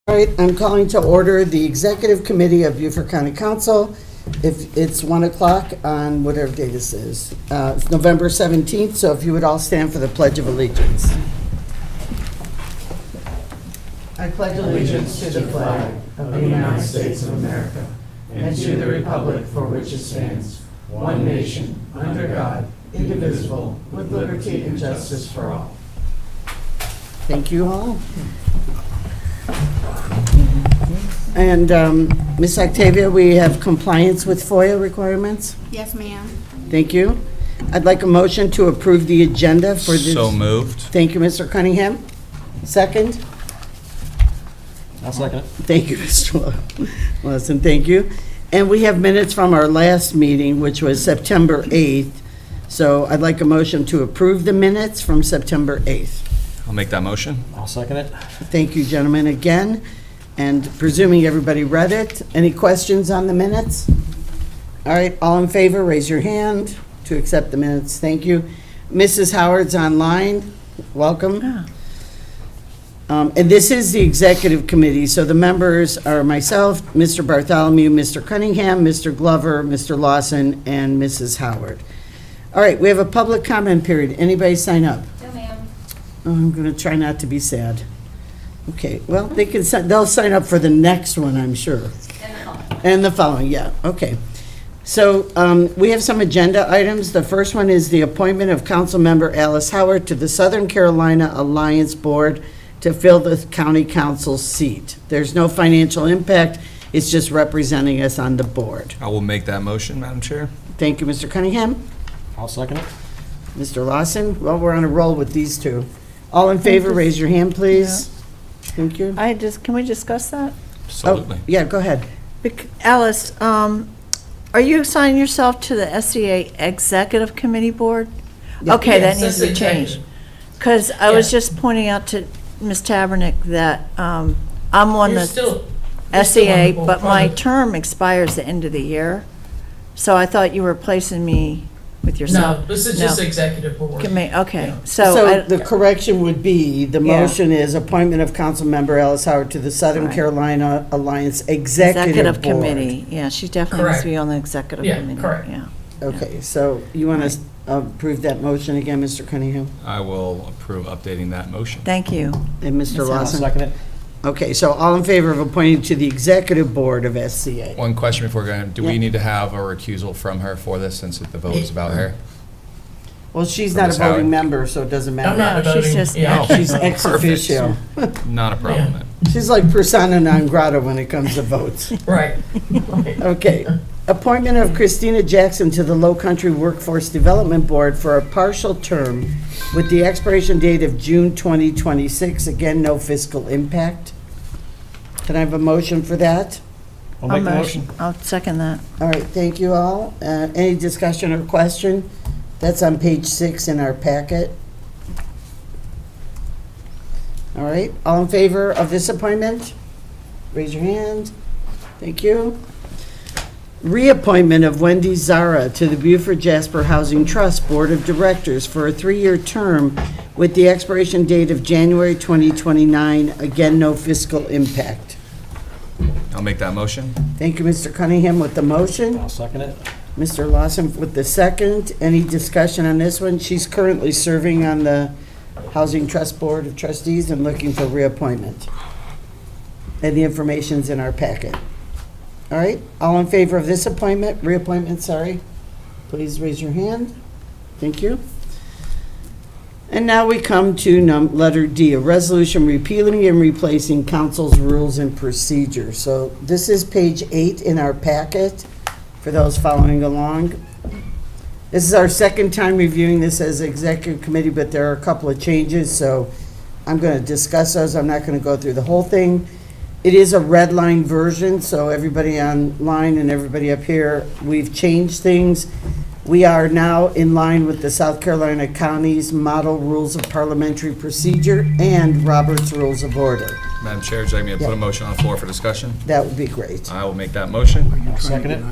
All right, I'm calling to order the Executive Committee of Beaufort County Council. If it's 1 o'clock on whatever day this is, it's November 17th, so if you would all stand for the Pledge of Allegiance. I pledge Allegiance to the flag of the United States of America and to the republic for which it stands, one nation, under God, indivisible, with liberty and justice for all. Thank you all. And Ms. Octavia, we have compliance with FOIA requirements? Yes, ma'am. Thank you. I'd like a motion to approve the agenda for this. So moved. Thank you, Mr. Cunningham. Second? I'll second it. Thank you, Mr. Lawson, thank you. And we have minutes from our last meeting, which was September 8th. So I'd like a motion to approve the minutes from September 8th. I'll make that motion. I'll second it. Thank you, gentlemen, again. And presuming everybody read it, any questions on the minutes? All right, all in favor, raise your hand to accept the minutes. Thank you. Mrs. Howard's online. Welcome. And this is the executive committee, so the members are myself, Mr. Bartholomew, Mr. Cunningham, Mr. Glover, Mr. Lawson, and Mrs. Howard. All right, we have a public comment period. Anybody sign up? No, ma'am. Oh, I'm going to try not to be sad. Okay, well, they'll sign up for the next one, I'm sure. And the following, yeah, okay. So we have some agenda items. The first one is the appointment of Councilmember Alice Howard to the Southern Carolina Alliance Board to fill the county council seat. There's no financial impact, it's just representing us on the board. I will make that motion, Madam Chair. Thank you, Mr. Cunningham. I'll second it. Mr. Lawson, well, we're on a roll with these two. All in favor, raise your hand, please. Thank you. Can we discuss that? Absolutely. Oh, yeah, go ahead. Alice, are you assigning yourself to the SCA Executive Committee Board? Yeah. Okay, that Yes, needs to be that's changed. executive. Because I was Yeah. just pointing out to Ms. Tabernick that I'm one You're that's still on SCA, the board. but my term expires the end of the year. So I thought you were placing me with yourself. No, this is just executive board. Okay, Yeah. so. So the correction would be, the Yeah. motion is appointment of Councilmember Alice Howard to the Southern Right. Carolina Alliance Executive Board. Committee, yeah, she definitely needs to be Correct. on the Executive Yeah, Committee. correct. Yeah. Okay, so you want to approve that motion again, Mr. Cunningham? I will approve updating that motion. Thank you. And Mr. Ms. Howard. I'll Lawson? second it. Okay, so all in favor of appointing to the Executive Board of SCA? One question before going, do Yeah. we need to have a recusal from her for this since the vote is about her? Well, she's For not a Ms. Howard. voting member, so it doesn't I'm matter. not No, she's voting. just- Yeah. No. She's ex officio. Not a problem then. She's like persona non grata when it comes to votes. Right. Right. Okay. Appointment of Christina Jackson to the Low Country Workforce Development Board for a partial term with the expiration date of June 2026. Again, no fiscal impact. Can I have a motion for that? I'll make the motion. I'll second that. All right, thank you all. Any discussion or question? That's on page 6 in our packet. All right, all in favor of this appointment? Raise your hand. Thank you. Reappointment of Wendy Zara to the Beaufort Jasper Housing Trust Board of Directors for a 3-year term with the expiration date of January 2029. Again, no fiscal impact. I'll make that motion. Thank you, Mr. Cunningham, with the motion. I'll second it. Mr. Lawson with the second. Any discussion on this one? She's currently serving on the Housing Trust Board of Trustees and looking for reappointment. And the information's in our packet. All right, all in favor of this appointment, reappointment, sorry, please raise your hand. Thank you. And now we come to letter D, a resolution repealing and replacing council's rules and procedures. So this is page 8 in our packet for those following along. This is our second time reviewing this as executive committee, but there are a couple of changes, so I'm going to discuss those. I'm not going to go through the whole thing. It is a red line version, so everybody online and everybody up here, we've changed things. We are now in line with the South Carolina County's Model Rules of Parliamentary Procedure and Robert's Rules of Order. Madam Chair, would you like me to put a motion on the floor for discussion? That would be great. I will make that motion. I'll second it.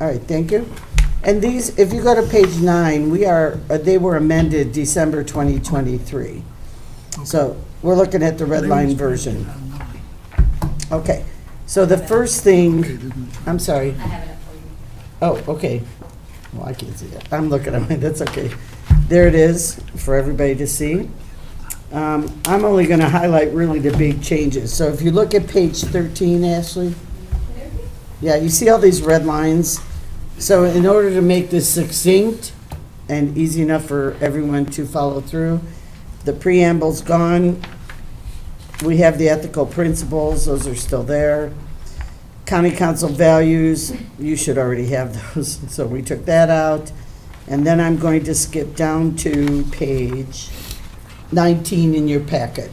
All right, thank you. And these, if you go to page 9, they were amended December 2023. So we're looking at the red line version. Okay, so the first thing, I'm sorry. I have it up for you. Oh, okay. Well, I can't see that. I'm looking at it, that's okay. There it is for everybody to see. I'm only going to highlight really the big changes. So if you look at page 13, Ashley, yeah, you see all these red lines? So in order to make this succinct and easy enough for everyone to follow through, the preamble's gone. We have the ethical principles, those are still there. County council values, you should already have those, so we took that out. And then I'm going to skip down to page 19 in your packet.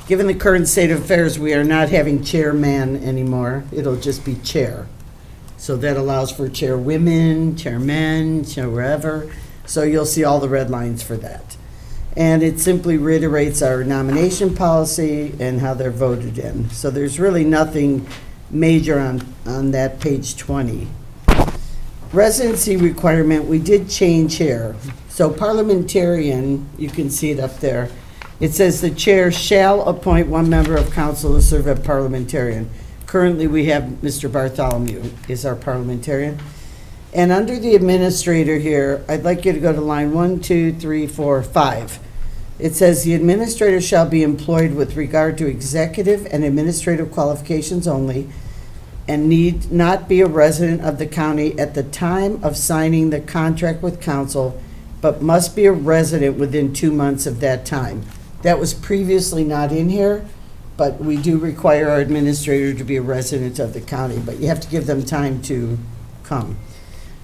Given the current state of affairs, we are not having chairman anymore. It'll just be chair. So that allows for chairwomen, chairmen, chair wherever. So you'll see all the red lines for that. And it simply reiterates our nomination policy and how they're voted in. So there's really nothing major on that page 20. Residency requirement, we did change here. So parliamentarian, you can see it up there. It says the chair shall appoint one member of council to serve as parliamentarian. Currently, we have Mr. Bartholomew is our parliamentarian. And under the administrator here, I'd like you to go to line 1, 2, 3, 4, 5. It says the administrator shall be employed with regard to executive and administrative qualifications only and need not be a resident of the county at the time of signing the contract with council, but must be a resident within 2 months of that time. That was previously not in here, but we do require our administrator to be a resident of the county, but you have to give them time to come.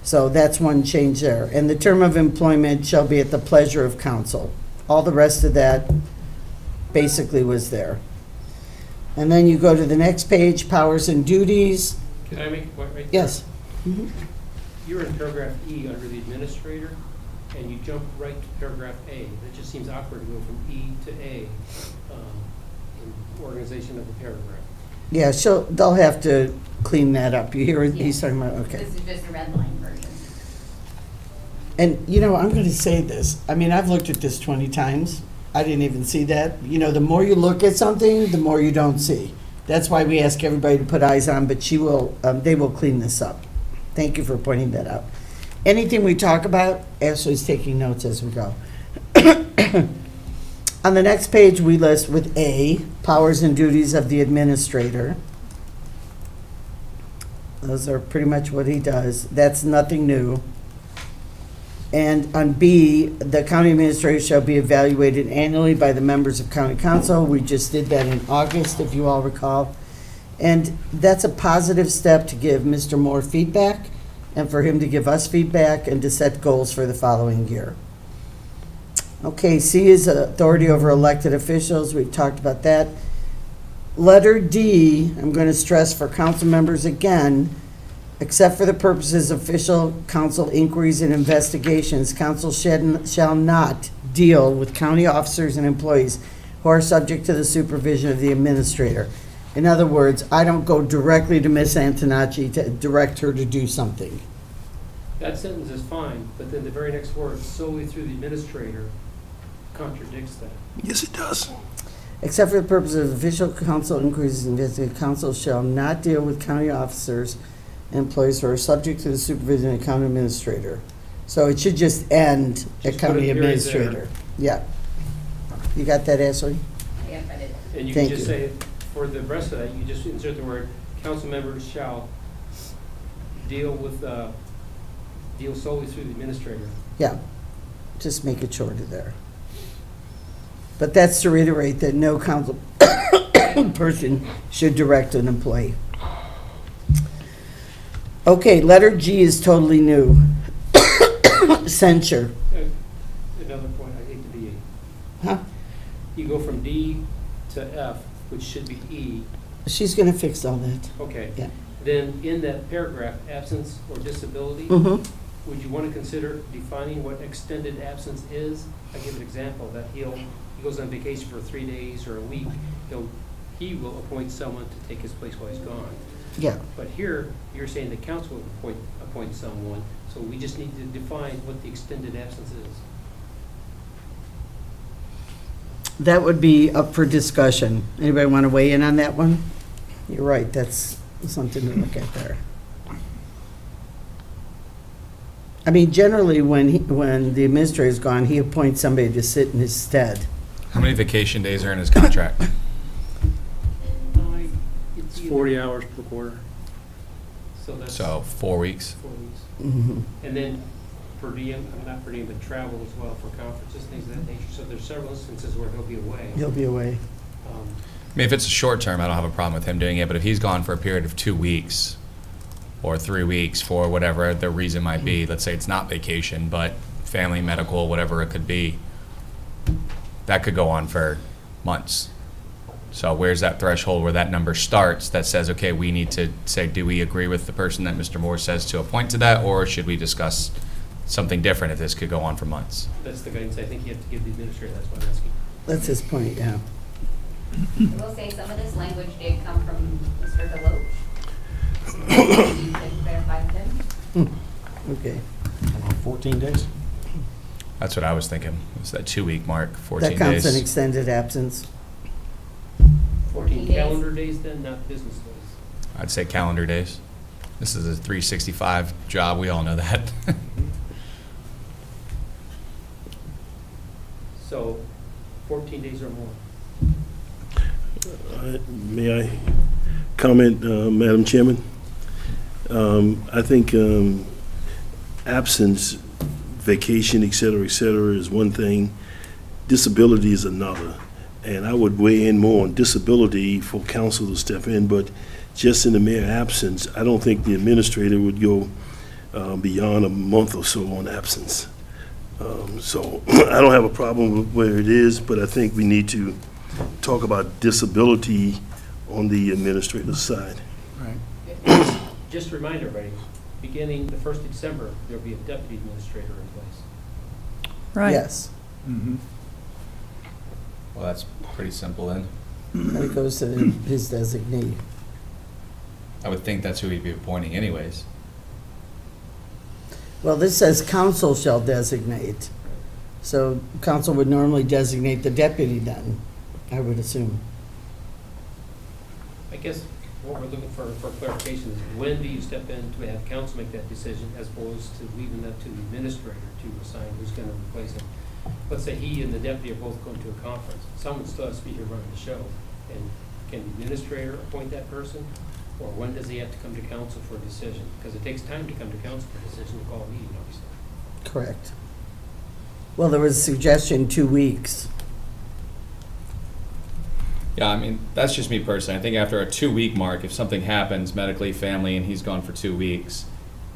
So that's one change there. And the term of employment shall be at the pleasure of council. All the rest of that basically was there. And then you go to the next page, powers and duties. Can I make a point right there? Yes. You're in paragraph E under the administrator, and you jump right to paragraph A. That just seems awkward to go from E to A in organization of the paragraph. Yeah, they'll have to clean that up. You hear what he's talking about? Okay. This is just a red line version. And, I'm going to say this. I mean, I've looked at this 20 times. I didn't even see that. The more you look at something, the more you don't see. That's why we ask everybody to put eyes on, but they will clean this up. Thank you for pointing that out. Anything we talk about, Ashley's taking notes as we go. On the next page, we list with A, powers and duties of the administrator. Those are pretty much what he does. That's nothing new. And on B, the county administrator shall be evaluated annually by the members of county council. We just did that in August, if you all recall. And that's a positive step to give Mr. Moore feedback and for him to give us feedback and to set goals for the following year. Okay, C is authority over elected officials. We've talked about that. Letter D, I'm going to stress for council members again, except for the purposes of official council inquiries and investigations, council shall not deal with county officers and employees who are subject to the supervision of the administrator. In other words, I don't go directly to Ms. Antonacci to direct her to do something. That sentence is fine, but then the very next word, solely through the administrator, contradicts that. Yes, it does. Except for the purposes of official council inquiries and investigations, council shall not deal with county officers and employees who are subject to the supervision of the county administrator. So it should just end Just at put a county period administrator. Yeah. You got that, Ashley? Yep, I did. And you Thank can just you. say, for the rest of that, you just insert the word, council members shall deal solely through the administrator. Yeah. Just make it shorter there. But that's to reiterate that no council person should direct an employee. Okay, letter G is totally new. Censure. Another point, I hate to be, Huh? you go from D to F, which should be E. She's going to fix all that. Okay. Yeah. Then in that paragraph, absence or disability, Mm-hmm. would you want to consider defining what extended absence is? I give an example that he goes on vacation for 3 days or a week. He will appoint someone to take his place while he's gone. Yeah. But here, you're saying the council will appoint someone, so we just need to define what the extended absence is. That would be up for discussion. Anybody want to weigh in on that one? You're right, that's something to look at there. I mean, generally, when the administrator's gone, he appoints somebody to sit in his stead. How many vacation days are in his contract? It's 40 hours per quarter. So that's So 4 weeks. 4 weeks. Mhm. And then per diem, not per diem, but travel as well for conferences, things of that nature. So there's several instances where he'll be away. He'll be away. Um, I mean, if it's a short term, I don't have a problem with him doing it, but if he's gone for a period of 2 weeks or 3 weeks for whatever the reason might be, let's say it's not vacation, but family, medical, whatever it could be, that could go on for months. So where's that threshold where that number starts that says, okay, we need to say, do we agree with the person that Mr. Moore says to appoint to that, or should we discuss something different if this could go on for months? That's the guidance I think you have to give the administrator, that's why I'm asking. That's his point, yeah. I will say some of this language did come from Mr. Deloach. You can verify with him. Okay. 14 days? That's what I was thinking, was that 2 week mark, 14 That counts an days. extended absence. 14 days. calendar days then, not business days. I'd say calendar days. This is a 365 job, we all know that. So 14 days or more. May I comment, Madam Chairman? I think absence, vacation, et cetera, is one thing. Disability is another. And I would weigh in more on disability for council to step in, but just in the mere absence, I don't think the administrator would go beyond a month or so on absence. So I don't have a problem with where it is, but I think we need to talk about disability on the administrative side. Just to remind everybody, beginning the 1st of December, there'll be a deputy administrator in place. Right. Yes. Well, that's pretty simple then. And it goes to his designee. I would think that's who he'd be appointing anyways. Well, this says council shall designate. So council would normally designate the deputy then, I would assume. I guess what we're looking for clarification is when do you step in to have council make that decision as opposed to leaving that to the administrator to assign who's going to replace him? Let's say he and the deputy are both going to a conference. Someone still has to be here running the show. And can the administrator appoint that person? Or when does he have to come to council for a decision? Because it takes time to come to council for a decision to call a meeting, obviously. Correct. Well, there was a suggestion 2 weeks. Yeah, I mean, that's just me personally. I think after a 2 week mark, if something happens medically, family, and he's gone for 2 weeks,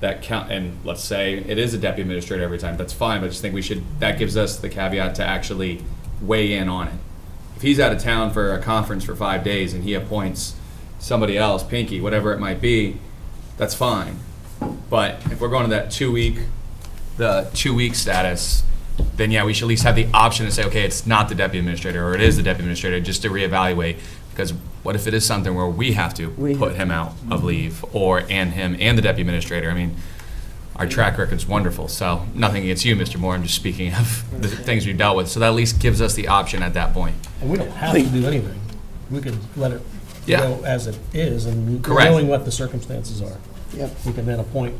that count, and let's say it is a deputy administrator every time, that's fine, but I just think that gives us the caveat to actually weigh in on it. If he's out of town for a conference for 5 days and he appoints somebody else, Pinky, whatever it might be, that's fine. But if we're going to that 2 week, the 2 week status, then yeah, we should at least have the option to say, okay, it's not the deputy administrator, or it is the deputy administrator, just to reevaluate. Because what if it is something where we have to put him out of leave, and him and the deputy administrator? I mean, our track record's wonderful, so nothing against you, Mr. Moore, I'm just speaking of the things we've dealt with. So that at least gives us the option at that point. And we don't have to do anything. We could let it Yeah. go as it is, and Correct. knowing what the circumstances are. Yep. We can then appoint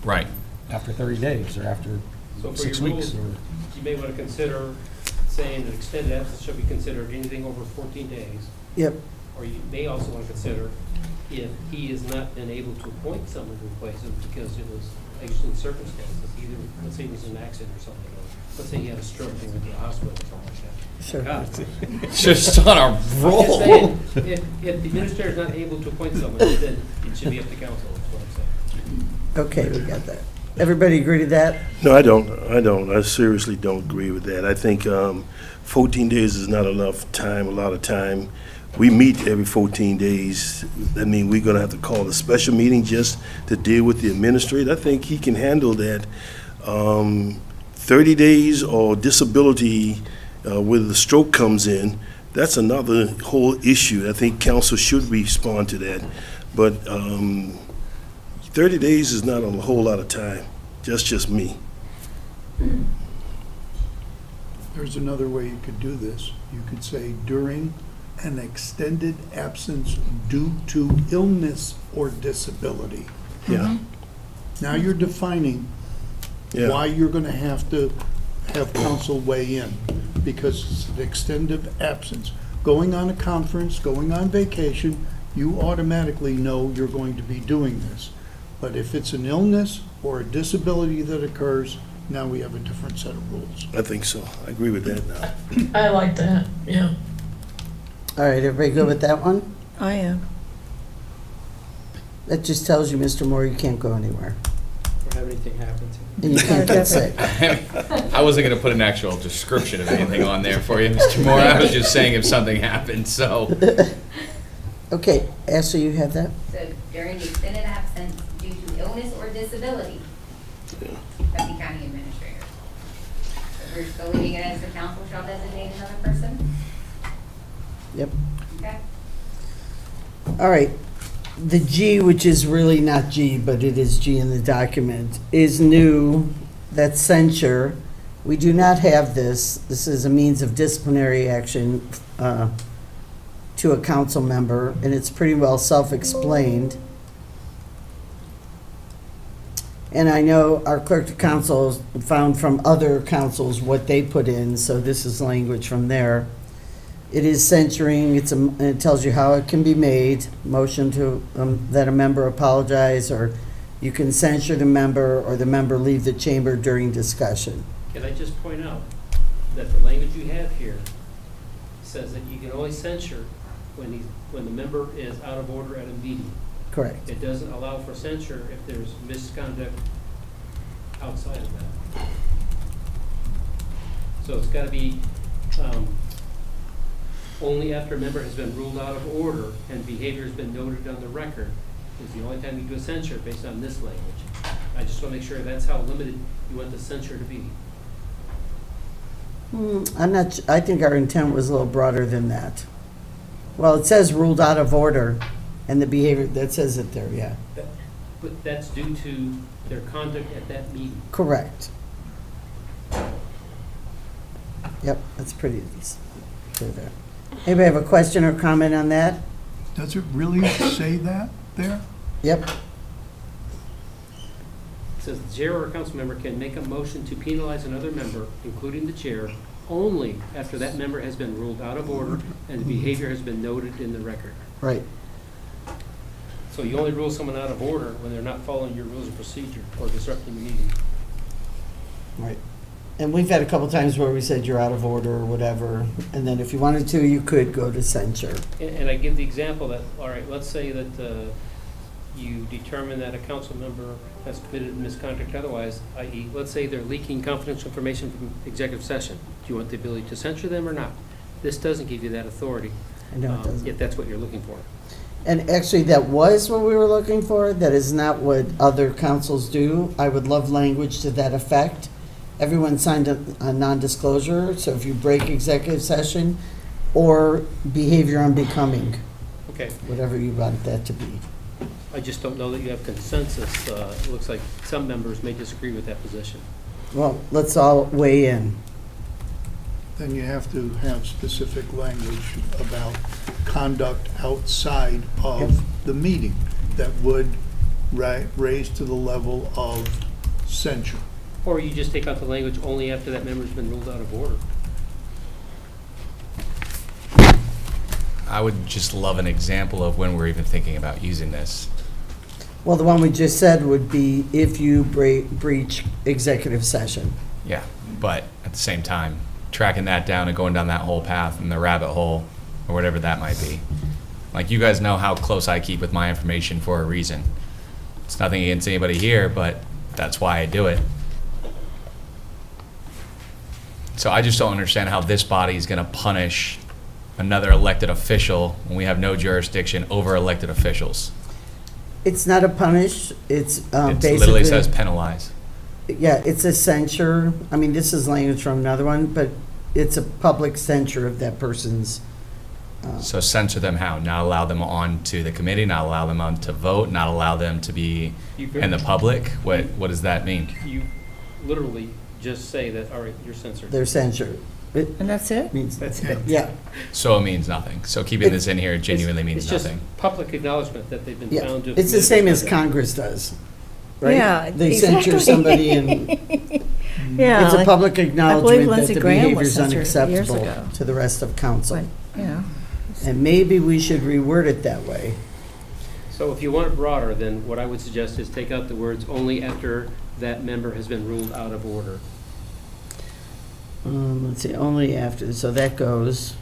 Right. after 30 days or after So for 6 your weeks. rules, you may want to consider saying that extended absence shall be considered anything over 14 days. Yep. Or you may also want to consider if he has not been able to appoint someone to replace him because it was exigent circumstances, either, let's say it was an accident or something, or let's say he had a stroke and went to the hospital or something like that. Sure. God. Just on a I'm just roll. saying, if the administrator's not able to appoint someone, then it should be up to council, that's what I'm saying. Okay, we got that. Everybody agree to that? No, I don't. I seriously don't agree with that. I think 14 days is not enough time, a lot of time. We meet every 14 days. I mean, we're going to have to call a special meeting just to deal with the administrator. I think he can handle that. 30 days or disability where the stroke comes in, that's another whole issue. I think council should respond to that. But 30 days is not a whole lot of time. Just me. There's another way you could do this. You could say during an extended absence due to illness or disability. Yeah, Now you're defining why yeah. you're gonna have to have council weigh in, because it's an extended absence. Going on a conference, going on vacation, you automatically know you're going to be doing this. But if it's an illness or a disability that occurs, now we have a different set of rules. I think so. I agree with that now. I like that, yeah. All right, everybody good with that one? I am. That just tells you, Mr. Moore, you can't go anywhere. Or have anything happen to you. And you can't get sick. I wasn't gonna put an actual description of anything on there for you, Mr. Moore. I was just saying if something happened, so. Okay, Ashley, you have that? So during the extended absence due to illness or disability, Benton County Administrator. So we're still leaving it as the council shall designate another person? Yep. Okay. All right. The G, which is really not G, but it is G in the document, is new. That's censure. We do not have this. This is a means of disciplinary action to a council member, and it's pretty well self-explained. And I know our clerk to council found from other councils what they put in, so this is language from there. It is censuring, it tells you how it can be made, motion to, that a member apologize, or you can censure the member, or the member leave the chamber during discussion. Can I just point out that the language you have here says that you can only censure when the member is out of order at a meeting. Correct. It doesn't allow for censure if there's misconduct outside of that. So it's gotta be, only after a member has been ruled out of order and behavior has been noted on the record is the only time you do a censure based on this language. I just wanna make sure that's how limited you want the censure to be. I'm not, I think our intent was a little broader than that. Well, it says ruled out of order, and the behavior, that says it there, yeah. But that's due to their conduct at that meeting. Correct. Yep, that's pretty clear there. Anybody have a question or comment on that? Does it really say that there? Yep. It says the chair or a council member can make a motion to penalize another member, including the chair, only after that member has been ruled out of order and the behavior has been noted in the record. Right. So you only rule someone out of order when they're not following your rules of procedure or disrupting the meeting. Right. And we've had a couple times where we said you're out of order or whatever, and then if you wanted to, you could go to censure. And I give the example that, all right, let's say that you determine that a council member has committed misconduct otherwise, i.e., let's say they're leaking confidential information from executive session. Do you want the ability to censure them or not? This doesn't give you that authority, I know it doesn't. if that's what you're looking for. And actually, that was what we were looking for. That is not what other councils do. I would love language to that effect. Everyone signed a non-disclosure, so if you break executive session or behavior unbecoming, Okay, whatever you want that to be. I just don't know that you have consensus. It looks like some members may disagree with that position. Well, let's all weigh in. Then you have to have specific language about conduct outside Yep. of the meeting that would raise to the level of censure. Or you just take out the language only after that member's been ruled out of order. I would just love an example of when we're even thinking about using this. Well, the one we just said would be if you breach executive session. Yeah, but at the same time, tracking that down and going down that whole path and the rabbit hole, or whatever that might be. Like, you guys know how close I keep with my information for a reason. It's nothing against anybody here, but that's why I do it. So I just don't understand how this body is gonna punish another elected official when we have no jurisdiction over elected officials. It's not a punish, it's It basically. literally says penalize. Yeah, it's a censure. I mean, this is language from another one, but it's a public censure of that person's. So censor them how? Not allow them on to the committee, not allow them on to vote, not allow them to be in the public? What does that mean? You literally just say that, all right, you're censored. They're censured. It And that's it? means, That's it. yeah, So it means nothing. So keeping this in here genuinely means It's just nothing. public acknowledgement that they've been yeah. found to have. It's the committed same as misconduct. Congress does, right? Yeah, They censure somebody and Yeah. it's a like- public I believe acknowledgement that Lindsey the Graham behavior was is censored years unacceptable ago. to the rest of council. But, yeah. And maybe we should reword it that way. So if you want it broader, then what I would suggest is take out the words "only after that member has been ruled out of order." Let's see, only after, so that goes.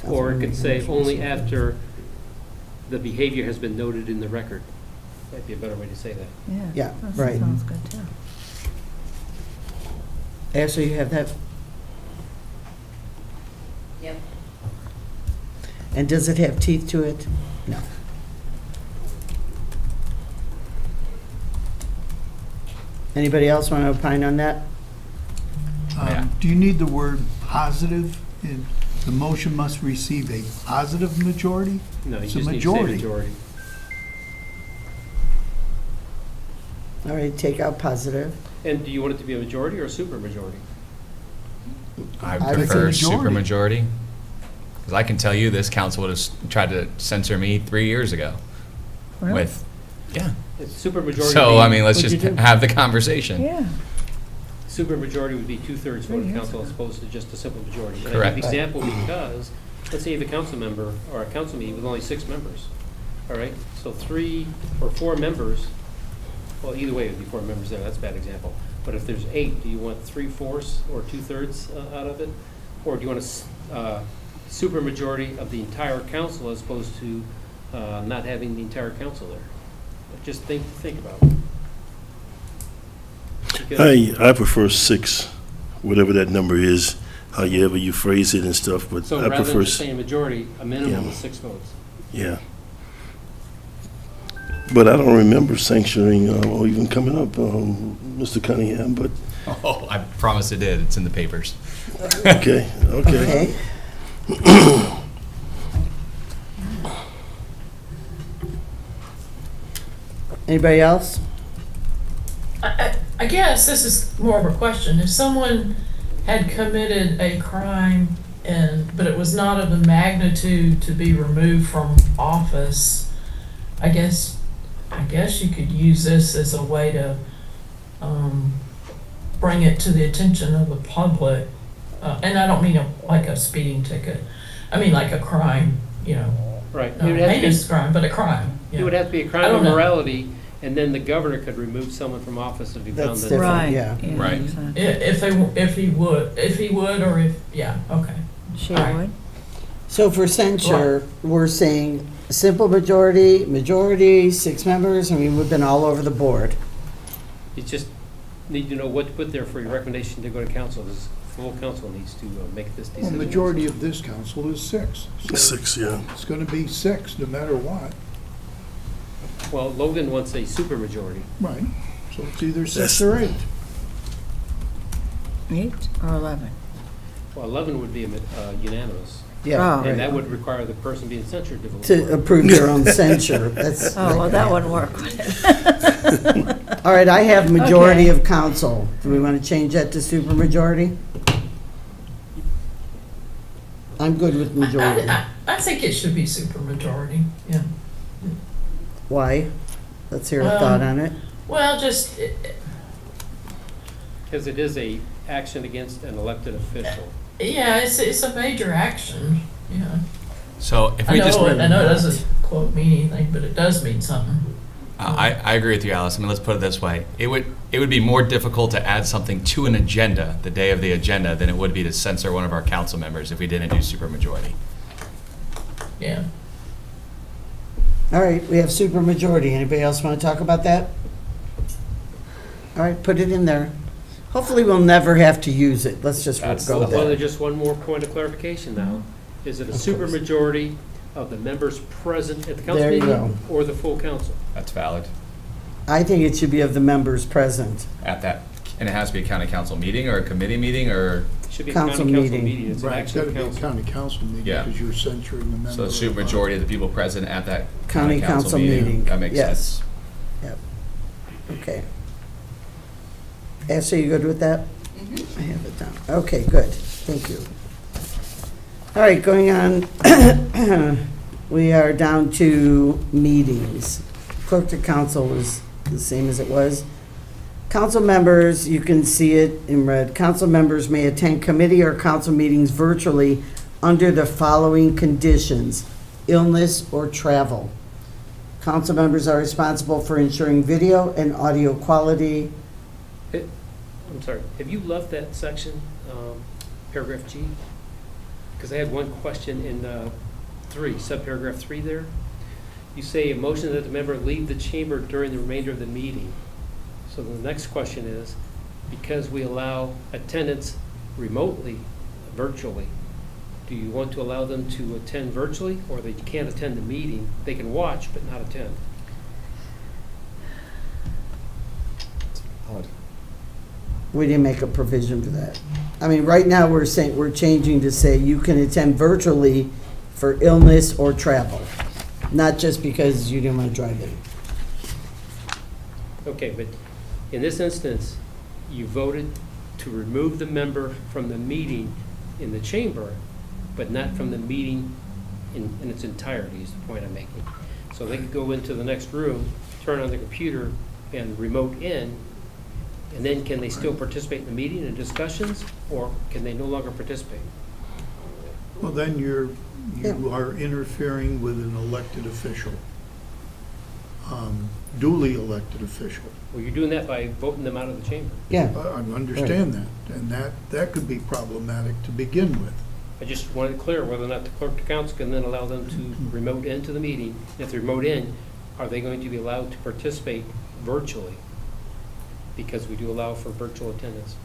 Or it could say "only after the behavior has been noted in the record." Might be a better way to say that. Yeah, that right. Sounds good, too. Ashley, you have that? Yep. And does it have teeth to it? No. Anybody else want to opine on that? Yeah. Do you need the word positive? The motion must receive a positive majority? No, you It's a just need to say majority. majority. All right, take out positive. And do you want it to be a majority or a supermajority? I I would say prefer majority. supermajority. Because I can tell you, this council would have tried to censor me 3 years ago Really? with, yeah. It's supermajority. So, I mean, let's What'd just you do? have the conversation. Yeah. Supermajority would be 2/3 vote of years council as opposed to just a simple majority. And I Correct. give the example because, let's say you have a council member or a council meeting with only 6 members, all right? So 3 or 4 members, well, either way, it would be 4 members there, that's a bad example. But if there's 8, do you want 3/4 or 2/3 out of it? Or do you want a supermajority of the entire council as opposed to not having the entire council there? Just think about it. Because- I prefer 6, whatever that number is, however you phrase it and stuff, but So I rather prefer, than just saying majority, a minimum Yeah. of 6 votes. yeah. But I don't remember sanctioning, or even coming up, Mr. Cunningham, but, Oh, I promise it did. It's in the papers. okay, okay. Okay. Anybody else? I guess this is more of a question. If someone had committed a crime but it was not of the magnitude to be removed from office, I guess you could use this as a way to bring it to the attention of the public. And I don't mean like a speeding ticket. I mean like a crime, Right. not a heinous crime, but a crime. It would have to be a I crime don't of know. morality, and then the governor could remove someone from office if he found That's that. different. Right. yeah. Right. exactly. If he would, or if, yeah, okay. She All right. would. So for censure, we're saying simple majority, 6 members, I mean, we've been all over the board. You just need to know what to put there for your recommendation to go to council, because full council needs to make this Well, decision. majority of this council is 6. So 6, yeah. it's going to be 6 no matter what. Well, Logan wants a supermajority. Right. So it's either 6 That's- or 8. 8 or 11? Well, 11 would be unanimous, Yeah, Oh. and that right. would require the person being censured to vote To for it. approve their own censure. That's. Oh, well, that wouldn't work. All right, I have majority Okay. of council. Do we want to change that to supermajority? I'm good with majority. I think it should be supermajority, yeah. Why? Let's hear a thought on it. Well, just, Because it is a action against an elected official. yeah, it's a major action, yeah. So if I we just, know it doesn't quote mean anything, but it does mean something. I agree with you, Alice. I mean, let's put it this way. It would be more difficult to add something to an agenda, the day of the agenda, than it would be to censor one of our council members if we didn't do supermajority. Yeah. All right, we have supermajority. Anybody else want to talk about that? All right, put it in there. Hopefully, we'll never have to use it. Let's just That's go the there. Well, there's just one more point of clarification now. Is it a supermajority of the members present at the council There you meeting or the full council? That's valid. I think it should be of the members present. At that, and it has to be a county council meeting or a committee meeting or, It should be a Council county council meeting. meeting. It's an Right, it's got actual to be a council. county council meeting Yeah. because you're censuring the member. so the of the supermajority of the people present at that County council meeting, That makes yes. sense. Yep. Okay. Ashley, you good with that? Mhm. I have it down. Okay, good. Thank you. All right, going on. We are down to meetings. Clerk to council was the same as it was. Council members, you can see it in red. Council members may attend committee or council meetings virtually under the following conditions: illness or travel. Council members are responsible for ensuring video and audio quality. I'm sorry, have you left that section, paragraph G? Because I had one question in 3, subparagraph 3 there. You say a motion that the member leave the chamber during the remainder of the meeting. So the next question is, because we allow attendance remotely, virtually, do you want to allow them to attend virtually, or they can't attend the meeting? They can watch but not attend. Odd. We didn't make a provision for that. I mean, right now, we're saying, we're changing to say you can attend virtually for illness or travel, not just because you didn't want to drive in. Okay, but in this instance, you voted to remove the member from the meeting in the chamber, but not from the meeting in its entirety, is the point I'm making. So they could go into the next room, turn on the computer, and remote in, and then can they still participate in the meeting and discussions, or can they no longer participate? Well, then you Yeah. are interfering with an elected official, duly elected official. Well, you're doing that by voting them out of the chamber. Yeah, I understand that, and that could be problematic to begin with. I just wanted to clear whether or not the clerk to council can then allow them to remote into the meeting. If they remote in, are they going to be allowed to participate virtually? Because we do allow for virtual attendance.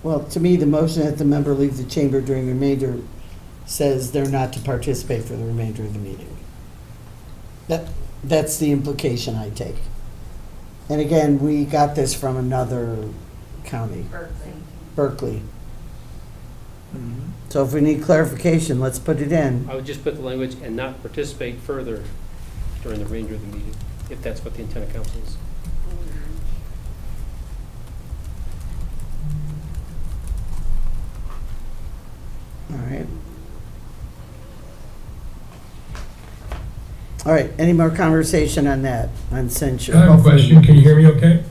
well, to me, the motion that the member leave the chamber during the remainder says they're not to participate for the remainder of the meeting. That's the implication I take. And again, we got this from another county, Berkeley. Berkeley. So if we need clarification, let's put it in. I would just put the language and not participate further during the remainder of the meeting, if that's what the intent of council is. All right. All right, any more conversation on that, on censure? I have a question. Can you hear me okay?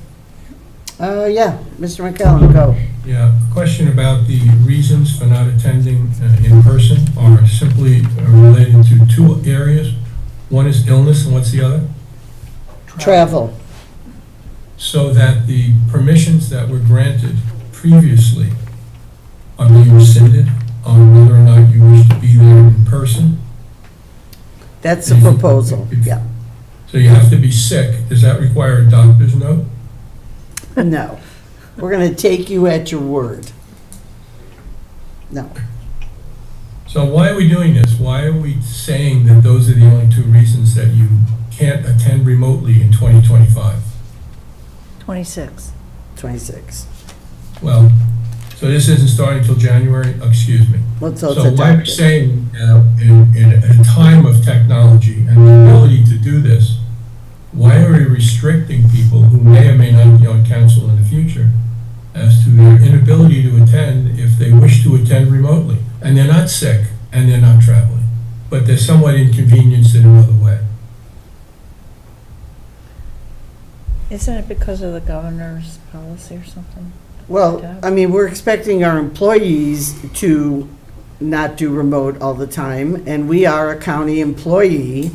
Yeah, Mr. McCallum, go. Yeah, question about the reasons for not attending in person are simply related to 2 areas. One is illness, and what's the other? Travel. So that the permissions that were granted previously are being rescinded on whether or not you wish to be there in person. That's the proposal, yeah. So you have to be sick. Does that require a doctor's note? No, we're going to take you at your word. No. So why are we doing this? Why are we saying that those are the only 2 reasons that you can't attend remotely in 2025? 26. 26. Well, so this isn't starting until January, excuse me. Well, so it's So why are we adopted. saying, in a time of technology and the ability to do this, why are we restricting people who may or may not be on council in the future as to their inability to attend if they wish to attend remotely? And they're not sick and they're not traveling, but they're somewhat inconvenienced in another way. Isn't it because of the governor's policy or something? Well, I mean, we're expecting our employees to not do remote all the time, and we are a county employee,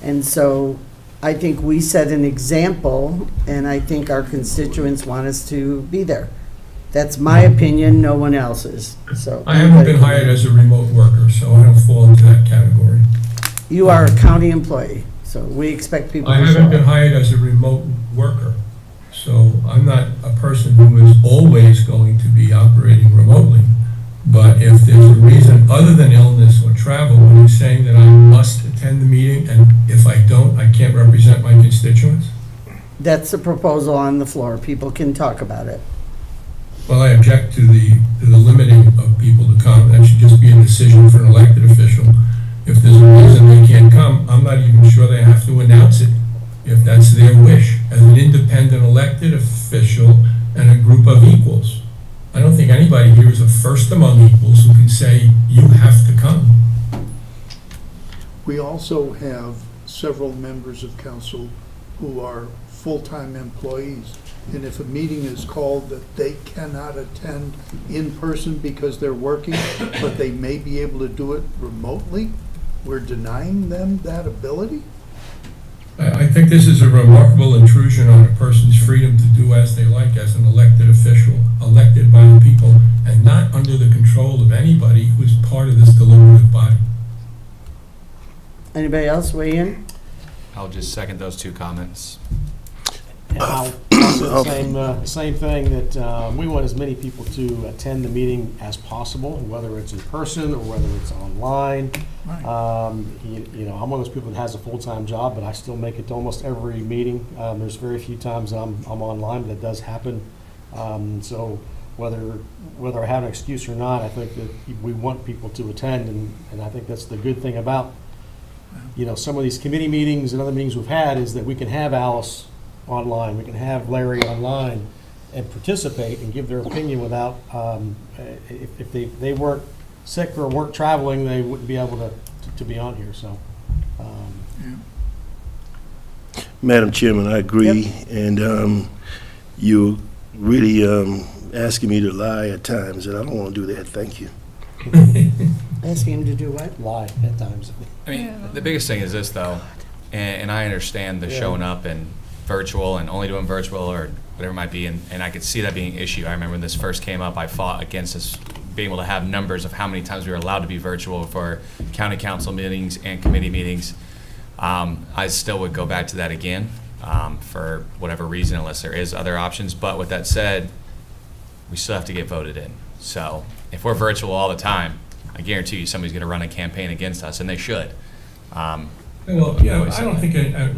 and so I think we set an example, and I think our constituents want us to be there. That's my opinion, no one else's, so. I haven't been hired as a remote worker, so I don't fall into that category. You are a county employee, so we expect people I to show haven't been up. hired as a remote worker, so I'm not a person who is always going to be operating remotely. But if there's a reason other than illness or travel, are you saying that I must attend the meeting, and if I don't, I can't represent my constituents? That's the proposal on the floor, people can talk about it. Well, I object to the limiting of people to come. That should just be a decision for an elected official. If there's a reason they can't come, I'm not even sure they have to announce it if that's their wish. as an independent elected official and a group of equals. I don't think anybody here is a first among equals who can say, you have to come. We also have several members of council who are full-time employees. And if a meeting is called that they cannot attend in person because they're working, but they may be able to do it remotely, we're denying them that ability? I think this is a remarkable intrusion on a person's freedom to do as they like as an elected official, elected by the people, and not under the control of anybody who's part of this deliberative body. Anybody else weigh in? I'll just second those two comments. And I'll say the same thing, that we want as many people to attend the meeting as possible, whether it's in person or whether it's online. Right. You know, I'm one of those people that has a full-time job, but I still make it to almost every meeting. There's very few times I'm online, but that does happen. So whether I have an excuse or not, I think that we want people to attend, and I think that's the good thing about, you know, some of these committee meetings and other meetings we've had, is that we can have Alice online, we can have Larry online and participate and give their opinion without, if they weren't sick or weren't traveling, they wouldn't be able to be on here, so. Madam Chairman, I agree, and you really asking me to lie at times, and I don't want to do that. Thank you. Asking him to do what? Lie at times. I mean, the biggest thing is this, though, and I understand the showing up and virtual and only doing virtual or whatever it might be, and I could see that being an issue. I remember when this first came up, I fought against us being able to have numbers of how many times we were allowed to be virtual for county council meetings and committee meetings. I still would go back to that again for whatever reason, unless there is other options. But with that said, we still have to get voted in. So if we're virtual all the time, I guarantee you somebody's going to run a campaign against us, and they should. Well, yeah, I don't think,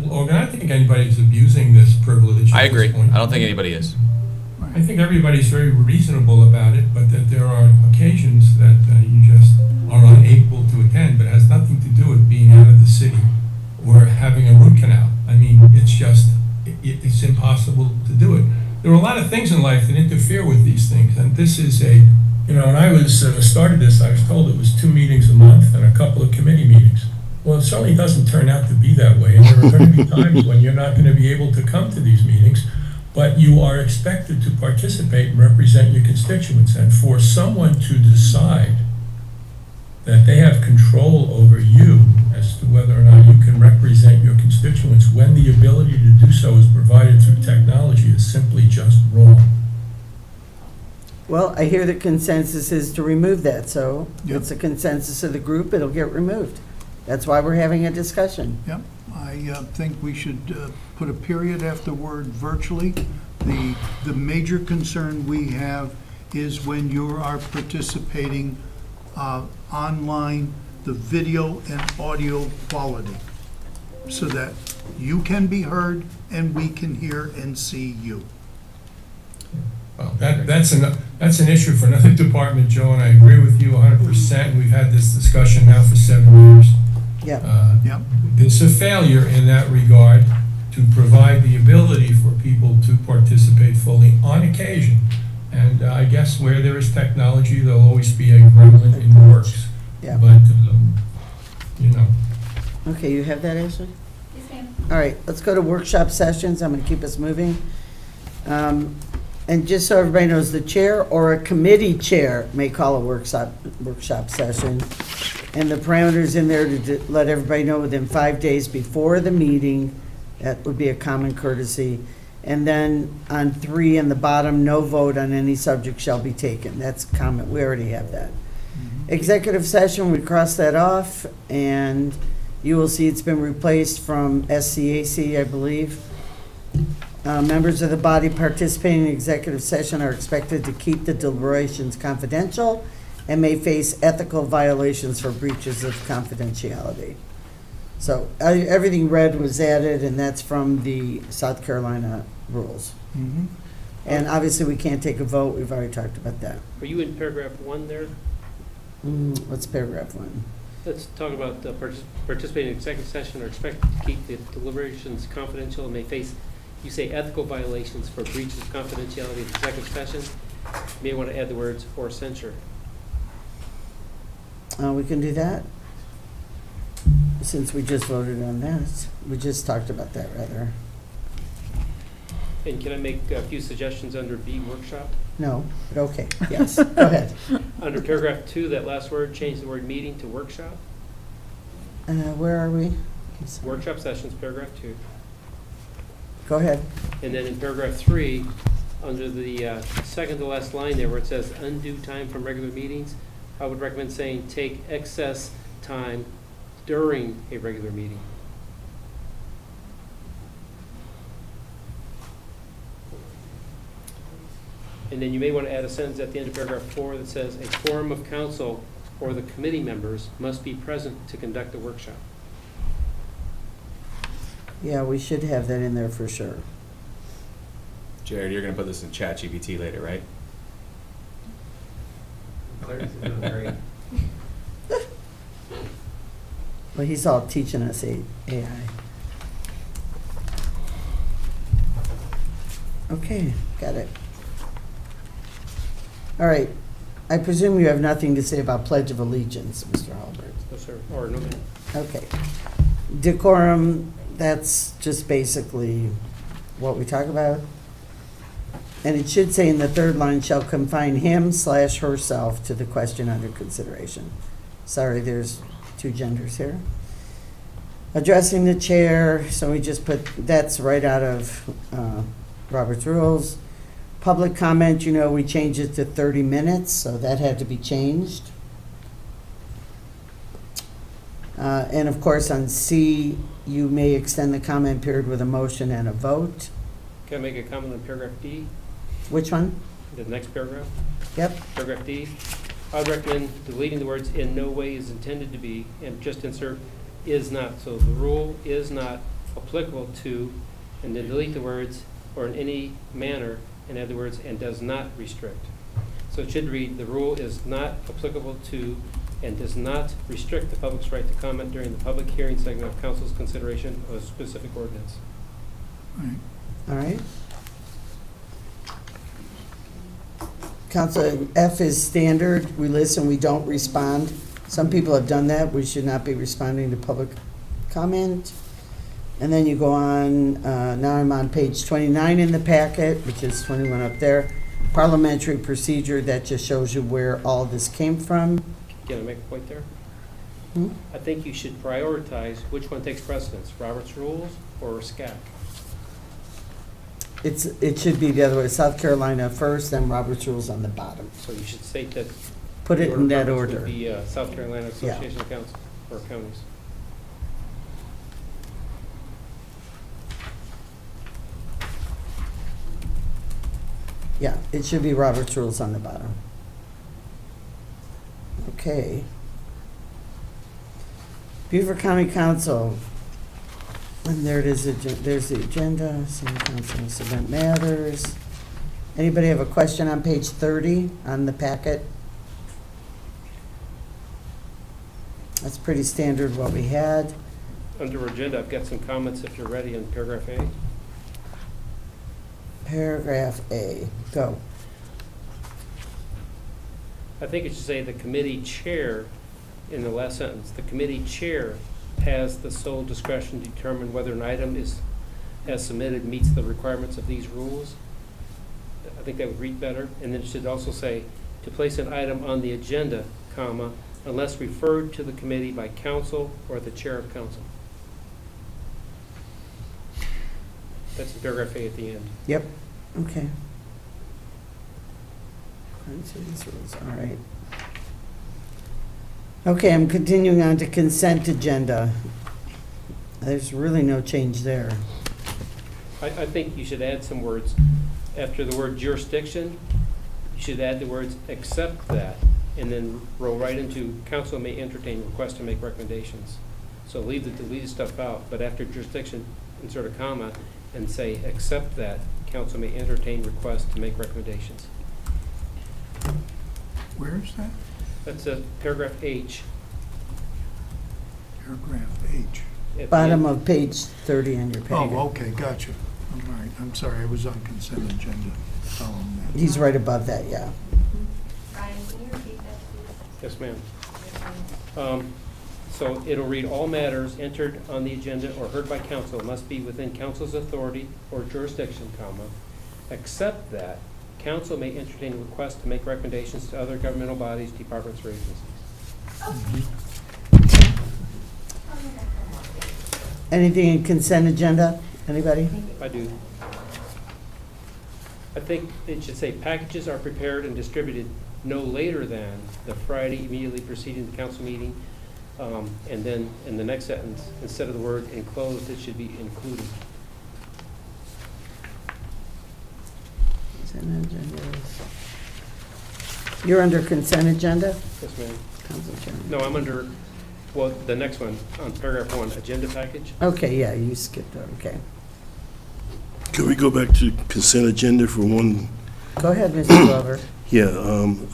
Logan, I don't think anybody's abusing this privilege. I at this agree. point. I don't think anybody is. I think everybody's very reasonable about it, but that there are occasions that you just are unable to attend, but it has nothing to do with being out of the city or having a root canal. I mean, it's just, it's impossible to do it. There are a lot of things in life that interfere with these things, and this is a, you know, when I was started this, I was told it was 2 meetings a month and a couple of committee meetings. Well, it certainly doesn't turn out to be that way, and there are going to be times when you're not going to be able to come to these meetings, but you are expected to participate and represent your constituents. And for someone to decide that they have control over you as to whether or not you can represent your constituents when the ability to do so is provided through technology is simply just wrong. Well, I hear the consensus is to remove that, so Yep. it's a consensus of the group, it'll get removed. That's why we're having a discussion. Yep, I think we should put a period after word virtually. The major concern we have is when you are participating online, the video and audio quality, so that you can be heard and we can hear and see you. Well, that's an issue for another department, Joe, and I agree with you 100%. We've had this discussion now for 7 years. Yeah. Yep. There's a failure in that regard to provide the ability for people to participate fully on occasion. And I guess where there is technology, there'll always be a gremlin in the works. Yeah. But, you know. Okay, you have that, Ashley? Yes, ma'am. All right, let's go to workshop sessions. I'm going to keep us moving. And just so everybody knows, the chair or a committee chair may call a workshop session. And the parameters in there to let everybody know within 5 days before the meeting. That would be a common courtesy. And then on 3 in the bottom, no vote on any subject shall be taken. That's common. We already have that. Executive session, we cross that off, and you will see it's been replaced from SCAC, I believe. Members of the body participating in executive session are expected to keep the deliberations confidential and may face ethical violations for breaches of confidentiality. So everything red was added, and that's from the South Carolina rules. Mhm. And obviously, we can't take a vote. We've already talked about that. Are you in paragraph 1 there? What's paragraph 1? Let's talk about participating in executive session or expected to keep the deliberations confidential and may face you say ethical violations for breaches of confidentiality of executive session. You may want to add the words or censure. We can do that. Since we just voted on that. We just talked about that, rather. And can I make a few suggestions under B, workshop? No, but okay, yes, go ahead. Under paragraph 2, that last word, change the word meeting to workshop. Where are we? Workshop sessions, paragraph 2. Go ahead. And then in paragraph 3, under the second to last line there where it says undue time from regular meetings, I would recommend saying take excess time during a regular meeting. And then you may want to add a sentence at the end of paragraph 4 that says a quorum of council or the committee members must be present to conduct the workshop. Yeah, we should have that in there for sure. Jared, you're gonna put this in ChatGPT later, right? Well, he's all teaching us AI. Okay, got it. All right. I presume you have nothing to say about Pledge of Allegiance, Mr. Halbert. No, sir. Or no, ma'am. Okay. Decorum, that's just basically what we talk about. And it should say in the third line, shall confine him/herself to the question under consideration. Sorry, there's two genders here. Addressing the chair, so we just put, that's right out of Robert's rules. Public comment, you know, we changed it to 30 minutes, so that had to be changed. And of course, on C, you may extend the comment period with a motion and a vote. Can I make a comment on paragraph D, Which one? the next paragraph? Yep. Paragraph D, I would recommend deleting the words "in no way is intended to be" and just insert "is not." So the rule is not applicable to, and then delete the words "or in any manner" and add the words "and does not restrict." So it should read, the rule is not applicable to and does not restrict the public's right to comment during the public hearing segment of council's consideration of a specific ordinance. Right. All right. Council, F is standard. We listen, we don't respond. Some people have done that. We should not be responding to public comment. And then you go on, now I'm on page 29 in the packet, which is 21 up there. Parliamentary procedure, that just shows you where all this came from. Can I make a point there? Hmm? I think you should prioritize which one takes precedence, Robert's Rules or SCAC. It should be the other way, South Carolina first, then Robert's Rules on the bottom. So you should state that. Put it in that the order. Would be South Carolina Association of Councils or Counties. Yeah, it should be Robert's Rules on the bottom. Okay. Beaufort County Council. And there it is, there's the agenda, City Council event matters. Anybody have a question on page 30 on the packet? That's pretty standard what we had. Under agenda, I've got some comments if you're ready on paragraph A. Paragraph A, go. I think it should say the committee chair in the last sentence. The committee chair has the sole discretion to determine whether an item as submitted meets the requirements of these rules. I think that would read better. And then it should also say to place an item on the agenda, comma, unless referred to the committee by council or the chair of council. That's in paragraph A at the end. Yep, okay. According to these rules, all right. Okay, I'm continuing on to consent agenda. There's really no change there. I think you should add some words. After the word jurisdiction, you should add the words except that, and then roll right into council may entertain requests to make recommendations. So leave the deleted stuff out, but after jurisdiction, insert a comma and say except that, council may entertain requests to make recommendations. Where is that? That's paragraph H. Paragraph H. at the Bottom end. of page 30 on your packet. Oh, okay, gotcha. All right, I'm sorry, I was on consent agenda. Following that. He's right above that, yeah. Brian, can you repeat that, Yes, ma'am. please? So it'll read, all matters entered on the agenda or heard by council must be within council's authority or jurisdiction, comma, except that council may entertain requests to make recommendations to other governmental bodies, departments, or agencies. Anything in consent agenda? Anybody? I do. I think it should say packages are prepared and distributed no later than the Friday immediately preceding the council meeting. And then in the next sentence, instead of the word enclosed, it should be included. Consent agenda is- You're under consent agenda? Yes, ma'am. Council Chairman. No, I'm under, well, the next one, on paragraph 1, agenda package. Okay, yeah, you skipped it, okay. Can we go back to consent agenda for one? Go ahead, Mr. Glover. Yeah,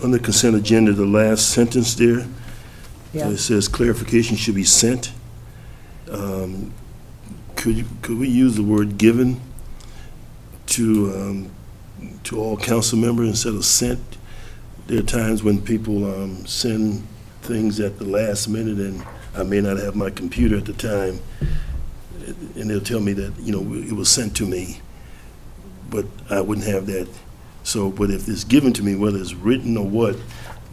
under consent agenda, the last sentence there, Yeah. it says clarification should be sent. Could we use the word given to all council members instead of sent? There are times when people send things at the last minute, and I may not have my computer at the time, and they'll tell me that, it was sent to me, but I wouldn't have that. So, but if it's given to me, whether it's written or what,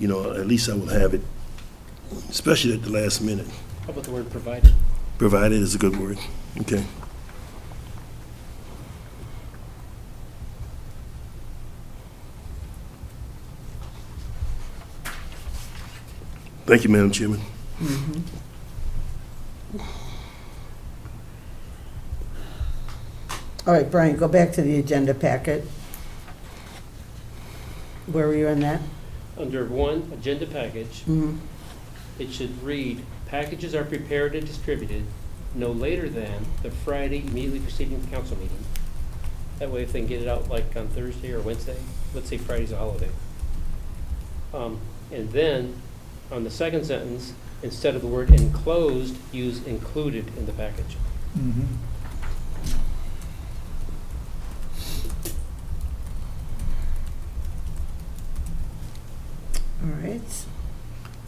at least I will have it, especially at the last minute. How about the word provided? Provided is a good word. Okay. Thank you, Madam Chairman. All right, Brian, go back to the agenda packet. Where were you in that? Under 1, agenda package, Mhm. it should read, packages are prepared and distributed no later than the Friday immediately preceding the council meeting. That way, if they can get it out like on Thursday or Wednesday, let's say Friday's a holiday. And then, on the second sentence, instead of the word enclosed, use included in the package. Mhm. All right.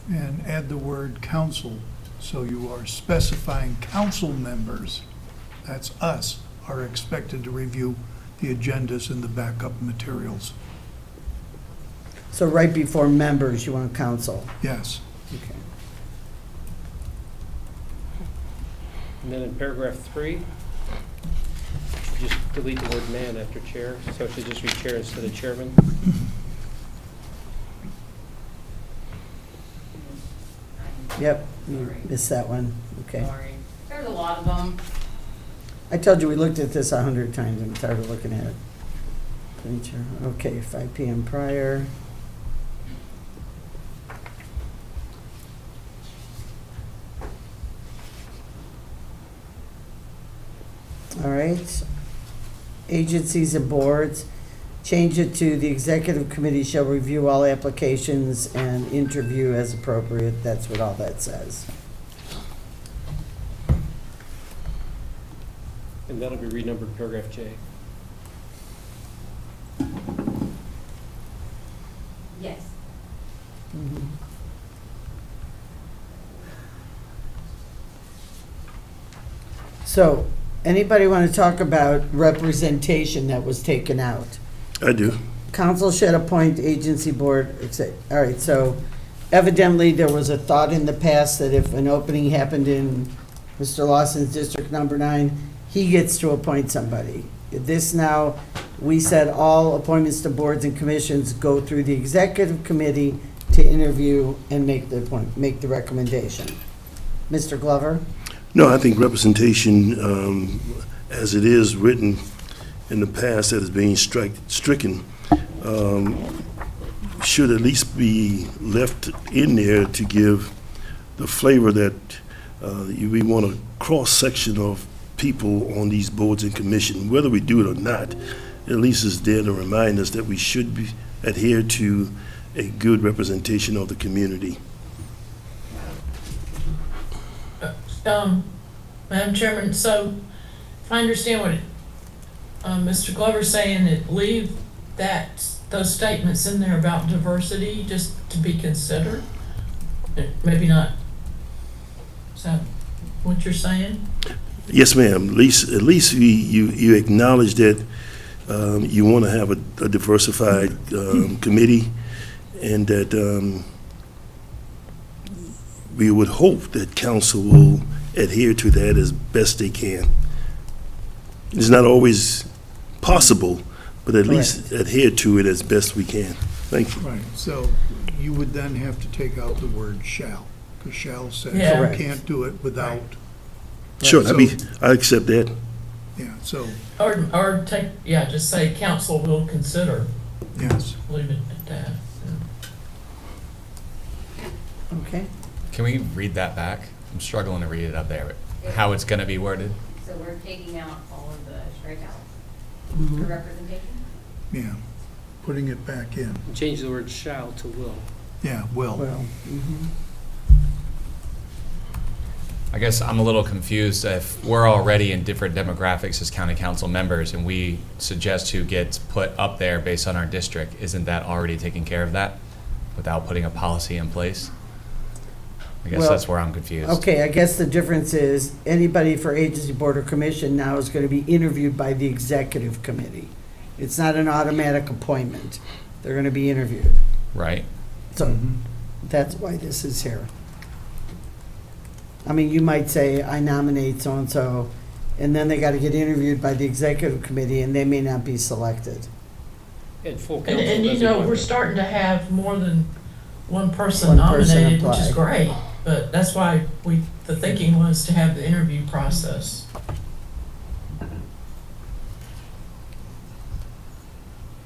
And add the word council, so you are specifying council members, that's us, are expected to review the agendas and the backup materials. So right before members, you want council. Yes. Okay. And then in paragraph 3, just delete the word man after chair, so it should just read chair instead of chairman. Yep, you missed that one. Okay. Sorry. There's a lot of them. I told you we looked at this 100 times. I'm tired of looking at it. Okay, 5 PM prior. All right. Agencies and boards, change it to the executive committee shall review all applications and interview as appropriate. That's what all that says. And that'll be renumbered paragraph J. Yes. So, anybody want to talk about representation that was taken out? I do. Council should appoint agency board, all right, so evidently there was a thought in the past that if an opening happened in Mr. Lawson's district number 9, he gets to appoint somebody. This now, we said all appointments to boards and commissions go through the executive committee to interview and make the recommendation. Mr. Glover? No, I think representation, as it is written in the past that is being stricken, should at least be left in there to give the flavor that we want a cross-section of people on these boards and commissions. Whether we do it or not, at least it's there to remind us that we should adhere to a good representation of the community. Madam Chairman, so if I understand Mr. Glover saying that leave those statements in there about diversity just to be considered? Maybe not. Is that what you're saying? Yes, ma'am. At least you acknowledge that you want to have a diversified committee, and that we would hope that council will adhere to that as best they can. It's not always possible, but at least adhere to it as best we can. Thank you. Right, so you would then have to take out the word shall, because shall says Yeah. you can't do it without. Sure, So- I accept that. Yeah, so, Or take, yeah, just say council will consider, yes. leave it at that. Okay. Can we read that back? I'm struggling to read it up there, how it's gonna be worded. So we're taking out all of the strikeouts Mm-hmm. for representation? Yeah, putting it back in. Change the word shall to will. Yeah, will. Well, I guess I'm a little confused if we're already in different demographics as county council members and we suggest who gets put up there based on our district, isn't that already taking care of that without putting a policy in place? I guess Well, that's where I'm confused. okay, I guess the difference is anybody for agency, board, or commission now is going to be interviewed by the executive committee. It's not an automatic appointment. They're going to be interviewed. Right? So that's why this is here. I mean, you might say, I nominate so-and-so, and then they got to get interviewed by the executive committee, and they may not be selected. And full council. And you doesn't know, want we're that. starting to have more than one person One person nominated, which is apply. great. But that's why the thinking was to have the interview process.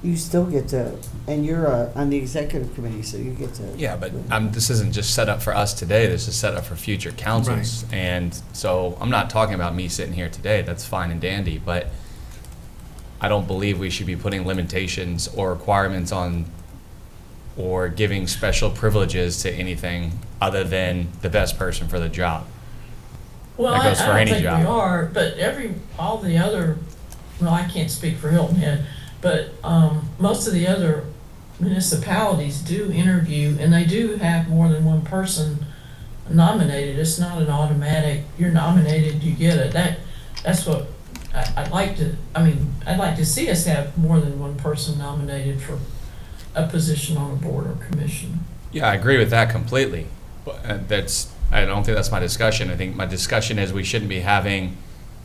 You still get to, and you're on the executive committee, so you get to. Yeah, but this isn't just set up for us today, this is set up for future councils. And so I'm not talking about me sitting here today, that's fine and dandy, but I don't believe we should be putting limitations or requirements on or giving special privileges to anything other than the best person for the job. Well, That I goes for don't any think we job. are, but all the other, well, I can't speak for Hilton Head, but most of the other municipalities do interview, and they do have more than one person nominated. It's not an automatic, you're nominated, you get it. That's what I'd like to see us have more than one person nominated for a position on a board or commission. Yeah, I agree with that completely. But I don't think that's my discussion. I think my discussion is we shouldn't be having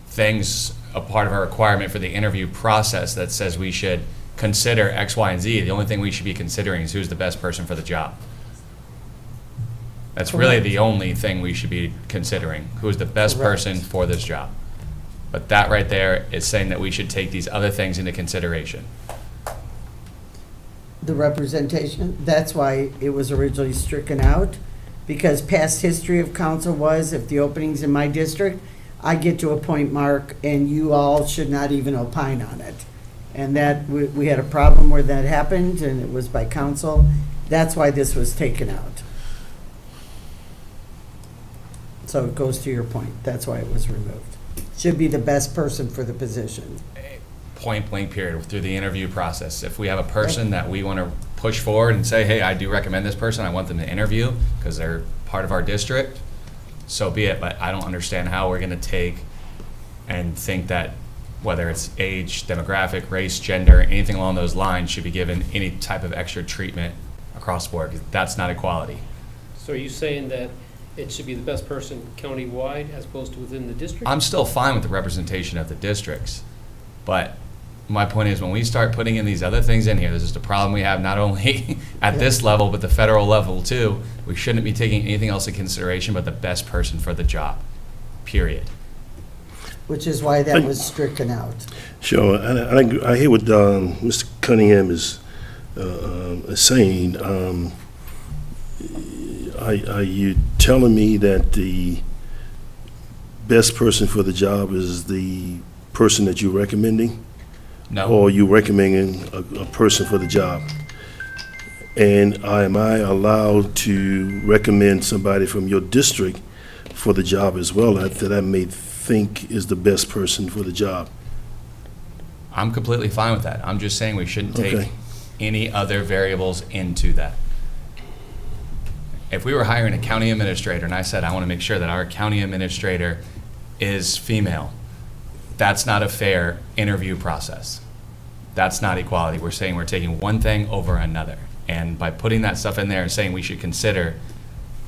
things a part of our requirement for the interview process that says we should consider X, Y, and Z. The only thing we should be considering is who's the best person for the job. That's really the only thing we should be considering, who is the best Correct. person for this job. But that right there is saying that we should take these other things into consideration. The representation, that's why it was originally stricken out, because past history of council was, if the opening's in my district, I get to appoint Mark, and you all should not even opine on it. And that, we had a problem where that happened, and it was by council. That's why this was taken out. So it goes to your point, that's why it was removed. Should be the best person for the position. Point blank period through the interview process. If we have a person that we want to push forward and say, hey, I do recommend this person, I want them to interview because they're part of our district, so be it. But I don't understand how we're going to take and think that whether it's age, demographic, race, gender, anything along those lines should be given any type of extra treatment across the board, because that's not equality. So are you saying that it should be the best person countywide as opposed to within the district? I'm still fine with the representation of the districts, but my point is when we start putting in these other things in here, this is the problem we have not only at this level, but the federal level too. We shouldn't be taking anything else into consideration but the best person for the job, period. Which is why that was stricken out. Sure, I hear what Mr. Cunningham is saying. Are you telling me that the best person for the job is the person that you're recommending? No. Or are you recommending a person for the job? And am I allowed to recommend somebody from your district for the job as well that I may think is the best person for the job? I'm completely fine with that. I'm just saying we shouldn't take Okay. any other variables into that. If we were hiring a county administrator and I said, I want to make sure that our county administrator is female, that's not a fair interview process. That's not equality. We're saying we're taking one thing over another. And by putting that stuff in there and saying we should consider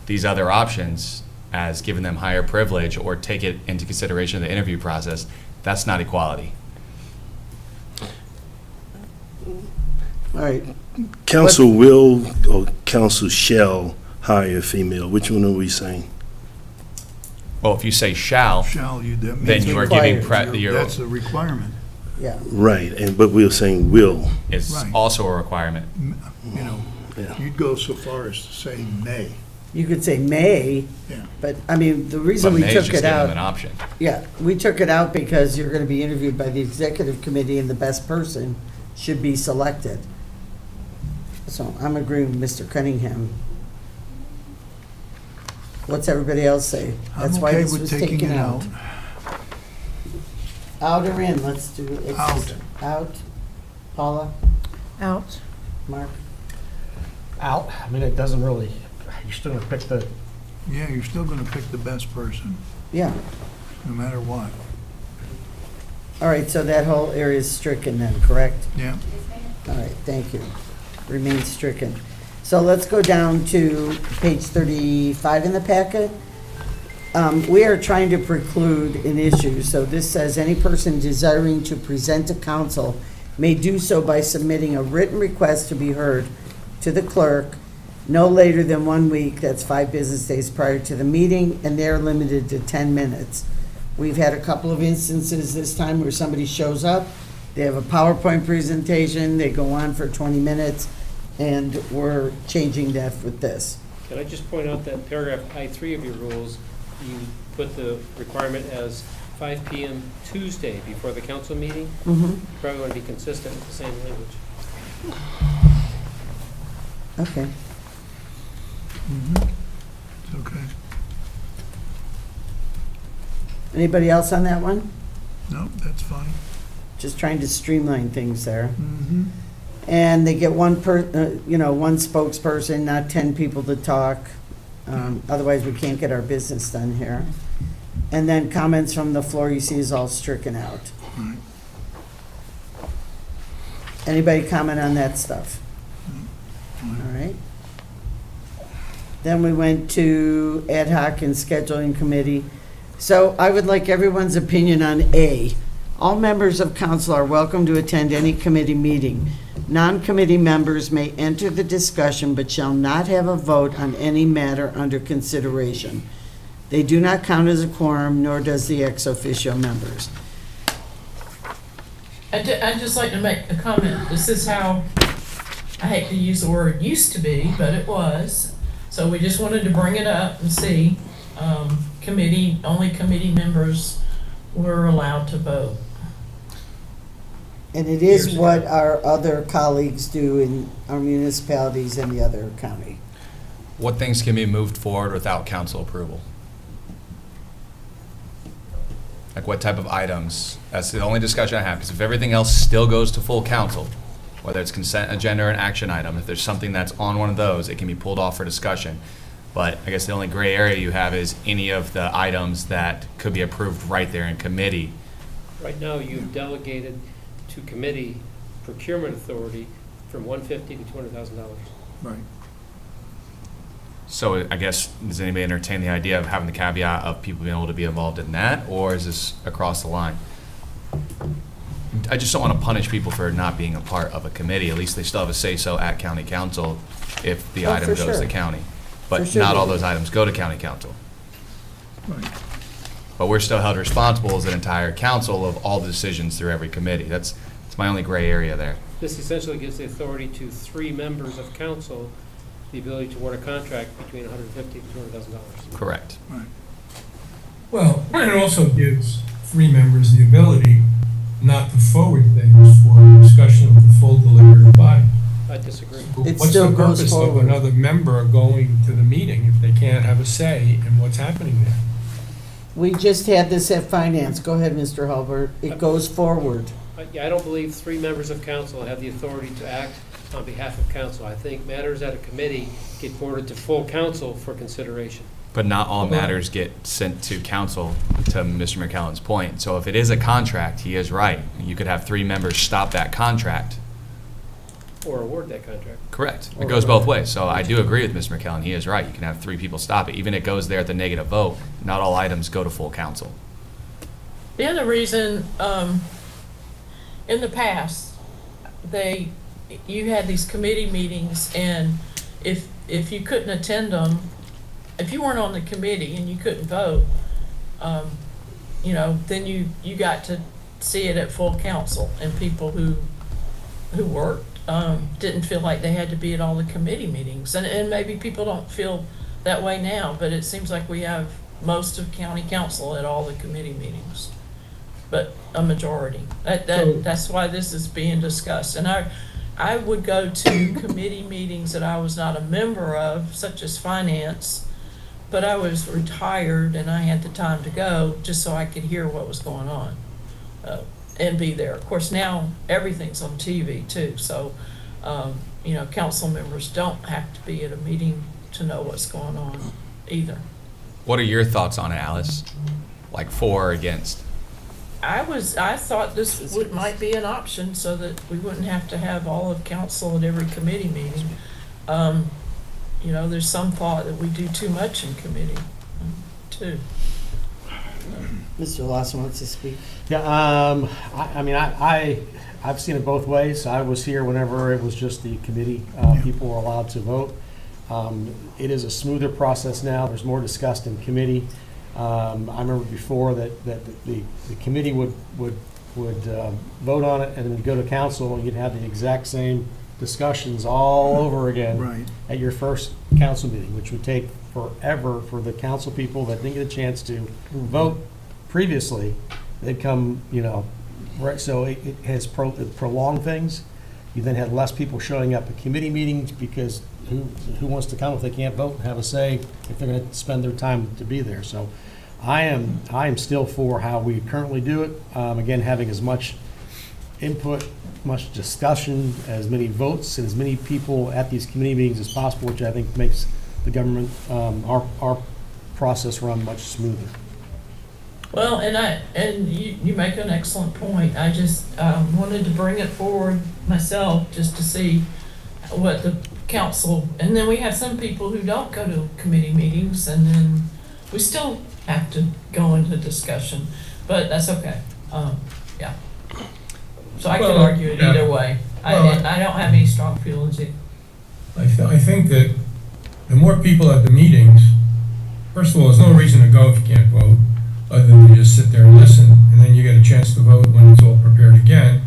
these other options as giving them higher privilege or take it into consideration in the interview process, that's not equality. All right, Council will or council shall hire a female. Which one are we saying? Well, if you say shall, Shall you, that means. then you are giving, required. That's a requirement, yeah. Right, but we're saying will. it's Right. also a requirement. you know. Yeah. You'd go so far as to say may. You could say may, Yeah. but, I mean, the reason But we May's took just it giving them an out, option. yeah, we took it out because you're gonna be interviewed by the executive committee and the best person should be selected. So I'm agreeing with Mr. Cunningham. What's everybody else say? I'm That's why okay this with was taking taken it out. Out or in, let's do it. Out. Out. Paula, Out. Mark? Out, I mean, it doesn't really, you're still gonna pick the, Yeah, you're still gonna pick the best person, Yeah, no matter what. all right, so that whole area is stricken then, correct? Yeah. All right, thank you. Remains stricken. So let's go down to page 35 in the packet. We are trying to preclude an issue, so this says, any person desiring to present to council may do so by submitting a written request to be heard to the clerk no later than 1 week, that's 5 business days prior to the meeting, and they're limited to 10 minutes. We've had a couple of instances this time where somebody shows up, they have a PowerPoint presentation, they go on for 20 minutes, and we're changing that with this. Can I just point out that paragraph I3 of your rules, you put the requirement as 5 PM Tuesday before the council meeting? Mm-hmm. You probably want to be consistent with the same language. Okay. It's okay. Anybody else on that one? No, that's fine. Just trying to streamline things there. Mm-hmm. And they get one one spokesperson, not 10 people to talk. Otherwise, we can't get our business done here. And then comments from the floor, you see, is all stricken out. Right. Anybody comment on that stuff? All right. Then we went to ad hoc and scheduling committee. So I would like everyone's opinion on A. All members of council are welcome to attend any committee meeting. Non-committee members may enter the discussion but shall not have a vote on any matter under consideration. They do not count as a quorum, nor does the ex officio members. I'd just like to make a comment. This is how, I hate to use the word used to be, but it was. So we just wanted to bring it up and see, only committee members were allowed to vote. And it is what our other colleagues do in our municipalities and the other county. What things can be moved forward without council approval? Like what type of items? That's the only discussion I have, because if everything else still goes to full council, whether it's consent agenda or an action item, if there's something that's on one of those, it can be pulled off for discussion. But I guess the only gray area you have is any of the items that could be approved right there in committee. Right now, you've delegated to committee procurement authority from $150,000 to $200,000. Right. So I guess, does anybody entertain the idea of having the caveat of people being able to be involved in that, or is this across the line? I just don't want to punish people for not being a part of a committee. At least they still have a say-so at county council if the Oh, item for goes to sure. county. For But sure not they all do. those items go to county council. Right. But we're still held responsible as an entire council of all the decisions through every committee. That's my only gray area there. This essentially gives the authority to 3 members of council the ability to award a contract between $150,000 to $200,000. Correct. Right. Well, and it also gives 3 members the ability not to forward things for discussion of the full deliberative body. I disagree. It What's still the goes purpose of forward. another member going to the meeting if they can't have a say in what's happening there? We just had this at finance. Go ahead, Mr. Hulbert. It goes forward. Yeah, I don't believe 3 members of council have the authority to act on behalf of council. I think matters at a committee get forwarded to full council for consideration. But not all matters get sent to council, to Mr. McKellen's point. So if it is a contract, he is right. You could have 3 members stop that contract. Or award that contract. Correct. It goes both ways. So I do agree with Mr. McKellen. He is right. You can have 3 people stop it. Even if it goes there at the negative vote, not all items go to full council. The other reason, in the past, you had these committee meetings, and if you couldn't attend them, if you weren't on the committee and you couldn't vote, then you got to see it at full council, and people who worked didn't feel like they had to be at all the committee meetings. And maybe people don't feel that way now, but it seems like we have most of county council at all the committee meetings, but a majority. That's why this is being discussed. And I would go to committee meetings that I was not a member of, such as finance, but I was retired and I had the time to go just so I could hear what was going on and be there. Of course, now everything's on TV too, so council members don't have to be at a meeting to know what's going on either. What are your thoughts on it, Alice? Like for or against? I thought this might be an option so that we wouldn't have to have all of council at every committee meeting. There's some thought that we do too much in committee, too. Mr. Lawson wants to speak. Yeah, I've seen it both ways. I was here whenever it was just the committee, people were allowed to vote. It is a smoother process now. There's more discussed in committee. I remember before that the committee would vote on it and then go to council, and you'd have the exact same discussions all over again Right. at your first council meeting, which would take forever for the council people that didn't get a chance to vote previously. They'd come, right, so it has prolonged things. You then had less people showing up at committee meetings because who wants to come if they can't vote and have a say if they're going to spend their time to be there? So I am still for how we currently do it. Again, having as much input, much discussion, as many votes, and as many people at these committee meetings as possible, which I think makes the government, our process run much smoother. Well, and you make an excellent point. I just wanted to bring it forward myself just to see what the council, and then we have some people who don't go to committee meetings, and then we still have to go into discussion, but that's okay. Yeah. So I could argue it either way. I don't have any strong feelings either. I think that the more people at the meetings, first of all, there's no reason to go if you can't vote, other than just sit there and listen, and then you get a chance to vote when it's all prepared again.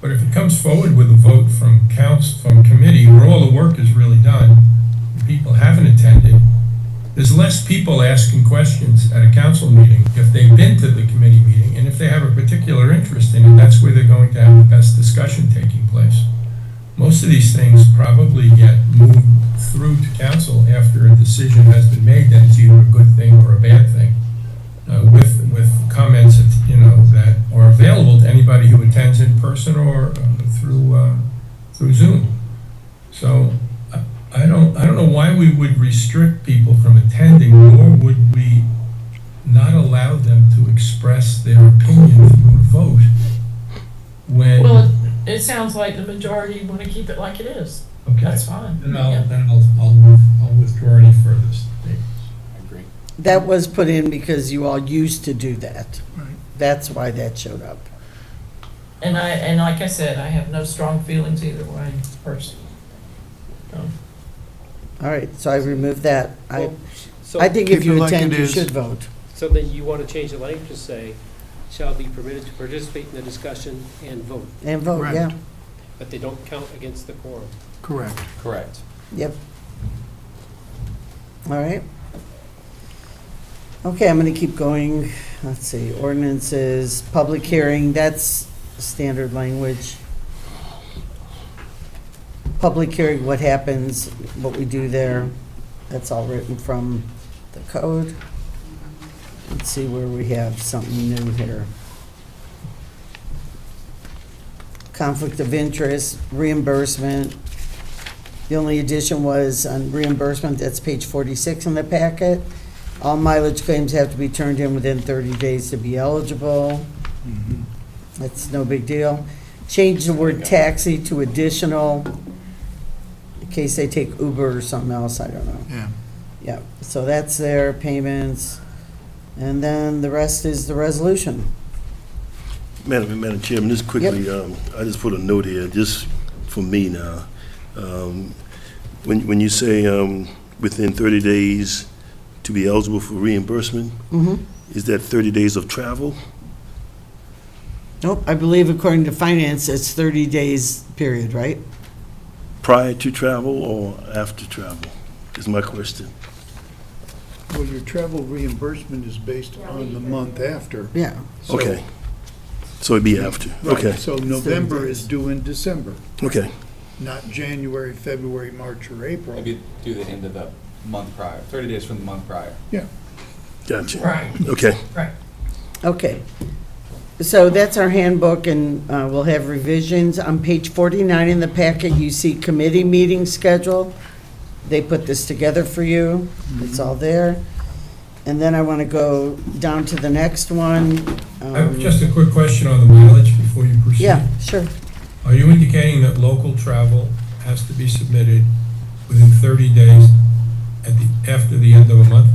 But if it comes forward with a vote from committee, where all the work is really done, and people haven't attended, there's less people asking questions at a council meeting if they've been to the committee meeting, and if they have a particular interest in it, that's where they're going to have the best discussion taking place. Most of these things probably get moved through to council after a decision has been made that it's either a good thing or a bad thing, with comments that are available to anybody who attends in person or through Zoom. So I don't know why we would restrict people from attending, nor would we not allow them to express their opinion through a vote when. Well, it sounds like the majority want to keep it like it is. Okay. That's fine. Then Yeah. I'll withdraw any further statements. I agree. That was put in because you all used to do that. Right. That's why that showed up. And like I said, I have no strong feelings either way, personally. All right, so I removed that. I So think if Keep you it like attend, it you is. should vote. so then you want to change the language to say, shall be permitted to participate in the discussion and vote, And vote, Correct. yeah. but they don't count against the quorum. Correct. Correct. Yep. All right. Okay, I'm going to keep going. Let's see, ordinances, public hearing, that's standard language. Public hearing, what happens, what we do there, that's all written from the code. Let's see where we have something new here. conflict of interest, reimbursement. The only addition was on reimbursement, that's page 46 in the packet. All mileage claims have to be turned in within 30 days to be eligible. That's no big deal. Change the word taxi to additional, in case they take Uber or something else, I don't know. Yeah. Yeah, so that's their payments. And then the rest is the resolution. Madam Chairman, just quickly, I just put a note here, just for me now. When you say within 30 days to be eligible for reimbursement, is that 30 days of travel? Nope, I believe according to finance, it's 30 days period, right? Prior to travel or after travel, is my question. Well, your travel reimbursement is based on the month after. Yeah. So- Okay. So it'd be after, Right, okay, so November is due in December, okay. not January, February, March, or April. Maybe do the end of the month prior, 30 days from the month prior. Yeah. Gotcha. Right, Okay. right. Okay. So that's our handbook, and we'll have revisions. On page 49 in the packet, you see committee meeting schedule. They put this together for you. It's all there. And then I want to go down to the next one. I have just a quick question on the mileage before you proceed. Yeah, sure. Are you indicating that local travel has to be submitted within 30 days after the end of a month?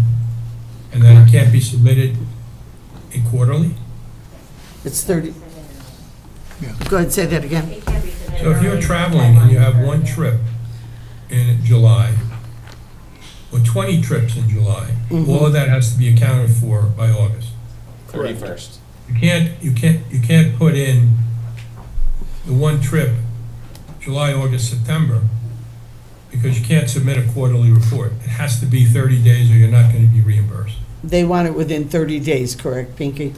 And that it can't be submitted in quarterly? It's 30. Yeah. Go ahead, say that again. It can be submitted So if you're early. traveling and you have one trip in July, or 20 trips in July, all of that has to be accounted for by August. 31st. You can't put in the one trip, July, August, September, because you can't submit a quarterly report. It has to be 30 days or you're not going to be reimbursed. They want it within 30 days, correct, Pinky?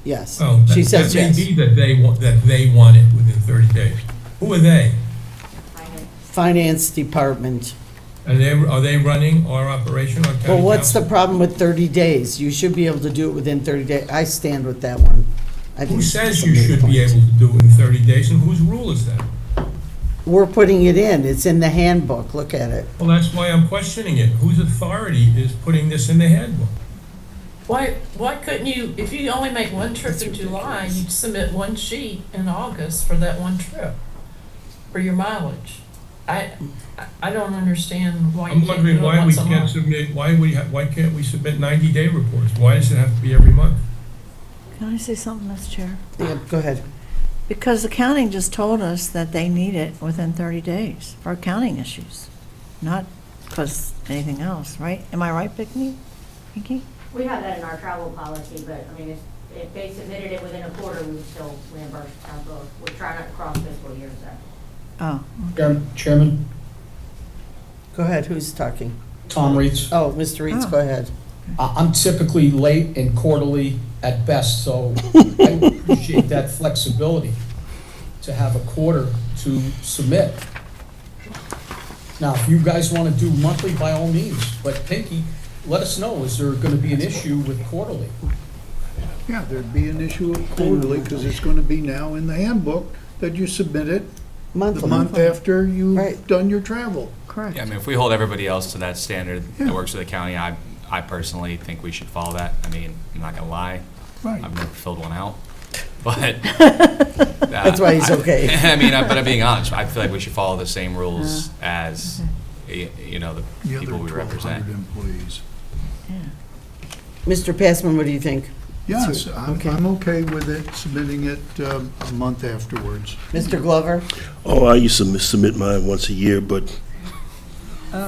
Yes. Well, She says that may yes. be that they want it within 30 days. Who are they? Finance Department. Are they running our operation on county council? Well, what's the problem with 30 days? You should be able to do it within 30 days. I stand with that one. I think Who it's says just a you moot should be point. able to do it in 30 days, and whose rule is that? We're putting it in. It's in the handbook. Look at it. Well, that's why I'm questioning it. Whose authority is putting this in the handbook? Why couldn't you, if you only make one trip in July, you'd submit one sheet in August for that one trip, for your mileage? I don't understand why I'm you can't do it wondering why we once a can't month. submit, why can't we submit 90-day reports? Why does it have to be every month? Can I say something, Mr. Chair? Yeah, go ahead. Because accounting just told us that they need it within 30 days for accounting issues, not because anything else, right? Am I right, Pinky? We have that in our travel policy, but, I mean, if they submitted it within a quarter, we would still reimburse the town both. We're trying not to cross fiscal years though. Oh, Chairman, Go ahead. Who's talking? Tom Reitz. Oh, Mr. Reeds, go ahead. I'm typically late and quarterly at best, so I appreciate that flexibility to have a quarter to submit. Now, if you guys want to do monthly, by all means, but Pinky, let us know, is there going to be an issue with quarterly? Yeah, there'd be an issue of quarterly, because it's gonna be now in the handbook that you submit it the Monthly. month after you've Right. done your travel. correct. Yeah, I mean, if we hold everybody else to that standard Yeah. that works for the county, I personally think we should follow that. I mean, I'm not gonna lie, Right. I've never filled one out, but. That's why he's okay. I mean, but I'm being honest, I feel like we should follow the same rules as, the The other people we 1,200 represent. employees. Mr. Passman, what do you think? Yes, Okay. I'm okay with it, submitting it a month afterwards. Mr. Glover? Oh, I used to submit mine once a year, but All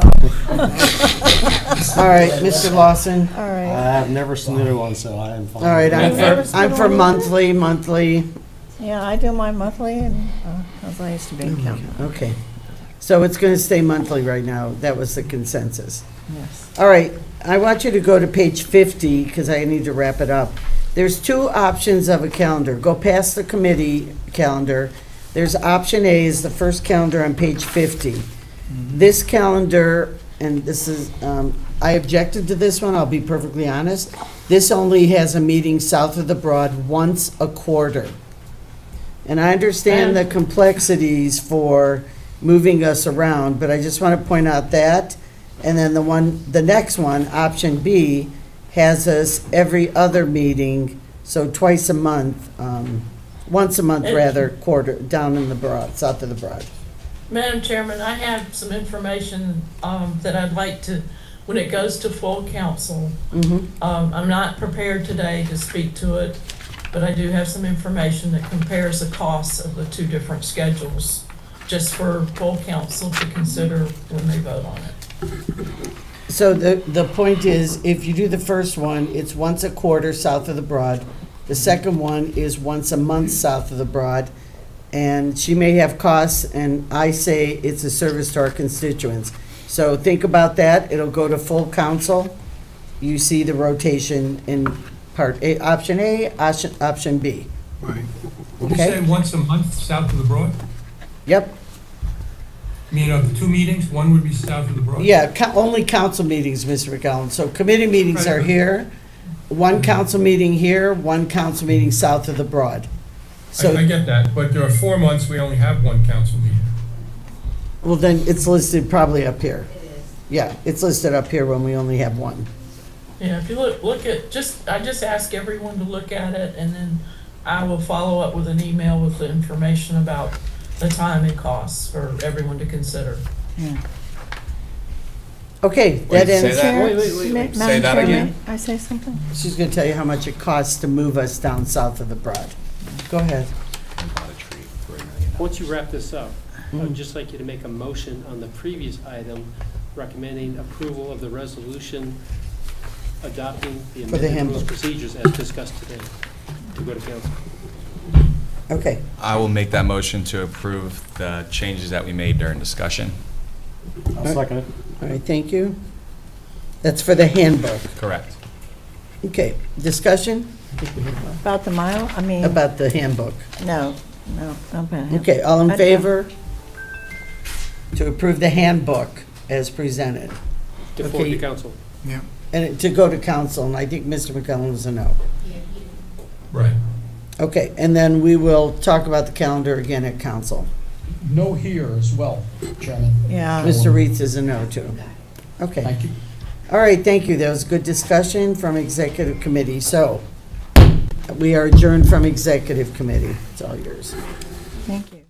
right, Mr. Lawson? All right. I've never submitted one, so I am fine. All right, Yeah. I'm for monthly. Yeah, I do mine monthly, and as I used to be accountant, Okay. So it's going to stay monthly right now. That was the consensus. yes. All right, I want you to go to page 50, because I need to wrap it up. There's two options of a calendar. Go past the committee calendar. There's option A is the first calendar on page 50. This calendar, and this is, I objected to this one, I'll be perfectly honest. This only has a meeting south of the Broad once a quarter. And I understand the complexities for moving us around, but I just want to point out that. And then the next one, option B, has us every other meeting, so twice a month, once a month rather, down in the Broad, south of the Broad. Madam Chairman, I have some information that I'd like to, when it goes to full council. I'm not prepared today to speak to it, but I do have some information that compares the costs of the two different schedules, just for full council to consider when they vote on it. So the point is, if you do the first one, it's once a quarter south of the Broad. The second one is once a month south of the Broad. And she may have costs, and I say it's a service to our constituents. So think about that. It'll go to full council. You see the rotation in part A, option A, option B. Right. Did you say Okay? once a month south of the Broad? Yep. I mean, of the two meetings, one would be south of the Broad? Yeah, only council meetings, Mr. McGowan. So committee meetings are Right. here, one council meeting here, one council meeting south of the Broad. So, I get that, but there are 4 months we only have one council meeting. well, then it's listed probably up here. It is. Yeah, it's listed up here when we only have one. Yeah, if you look at, I just ask everyone to look at it, and then I will follow up with an email with the information about the time and costs for everyone to consider. Okay, Wait, that say ends. that? Madam Say that Chair, again. may I say something? She's gonna tell you how much it costs to move us down south of the Broad. Go ahead. Once you wrap this up, I would just like you to make a motion on the previous item recommending approval of the resolution adopting the For the amended rules handbook. and procedures as discussed today to go to council. Okay, I will make that motion to approve the changes that we made during discussion. I'll second it. all right, thank you. That's for the handbook. Correct. Okay, discussion About the mile, I mean, about the handbook. no about him. Okay, all in I don't- favor to approve the handbook as presented? To forward Okay. to council. Yeah. And to go to council, and I think Mr. McCollum was a no. Right. Okay, and then we will talk about the calendar again at council. No here as well, Chairman. Yeah. Mr. Reitz is a no too. Okay. Thank you. All right, thank you. That was good discussion from executive committee. So we are adjourned from executive committee. It's all yours. Thank you.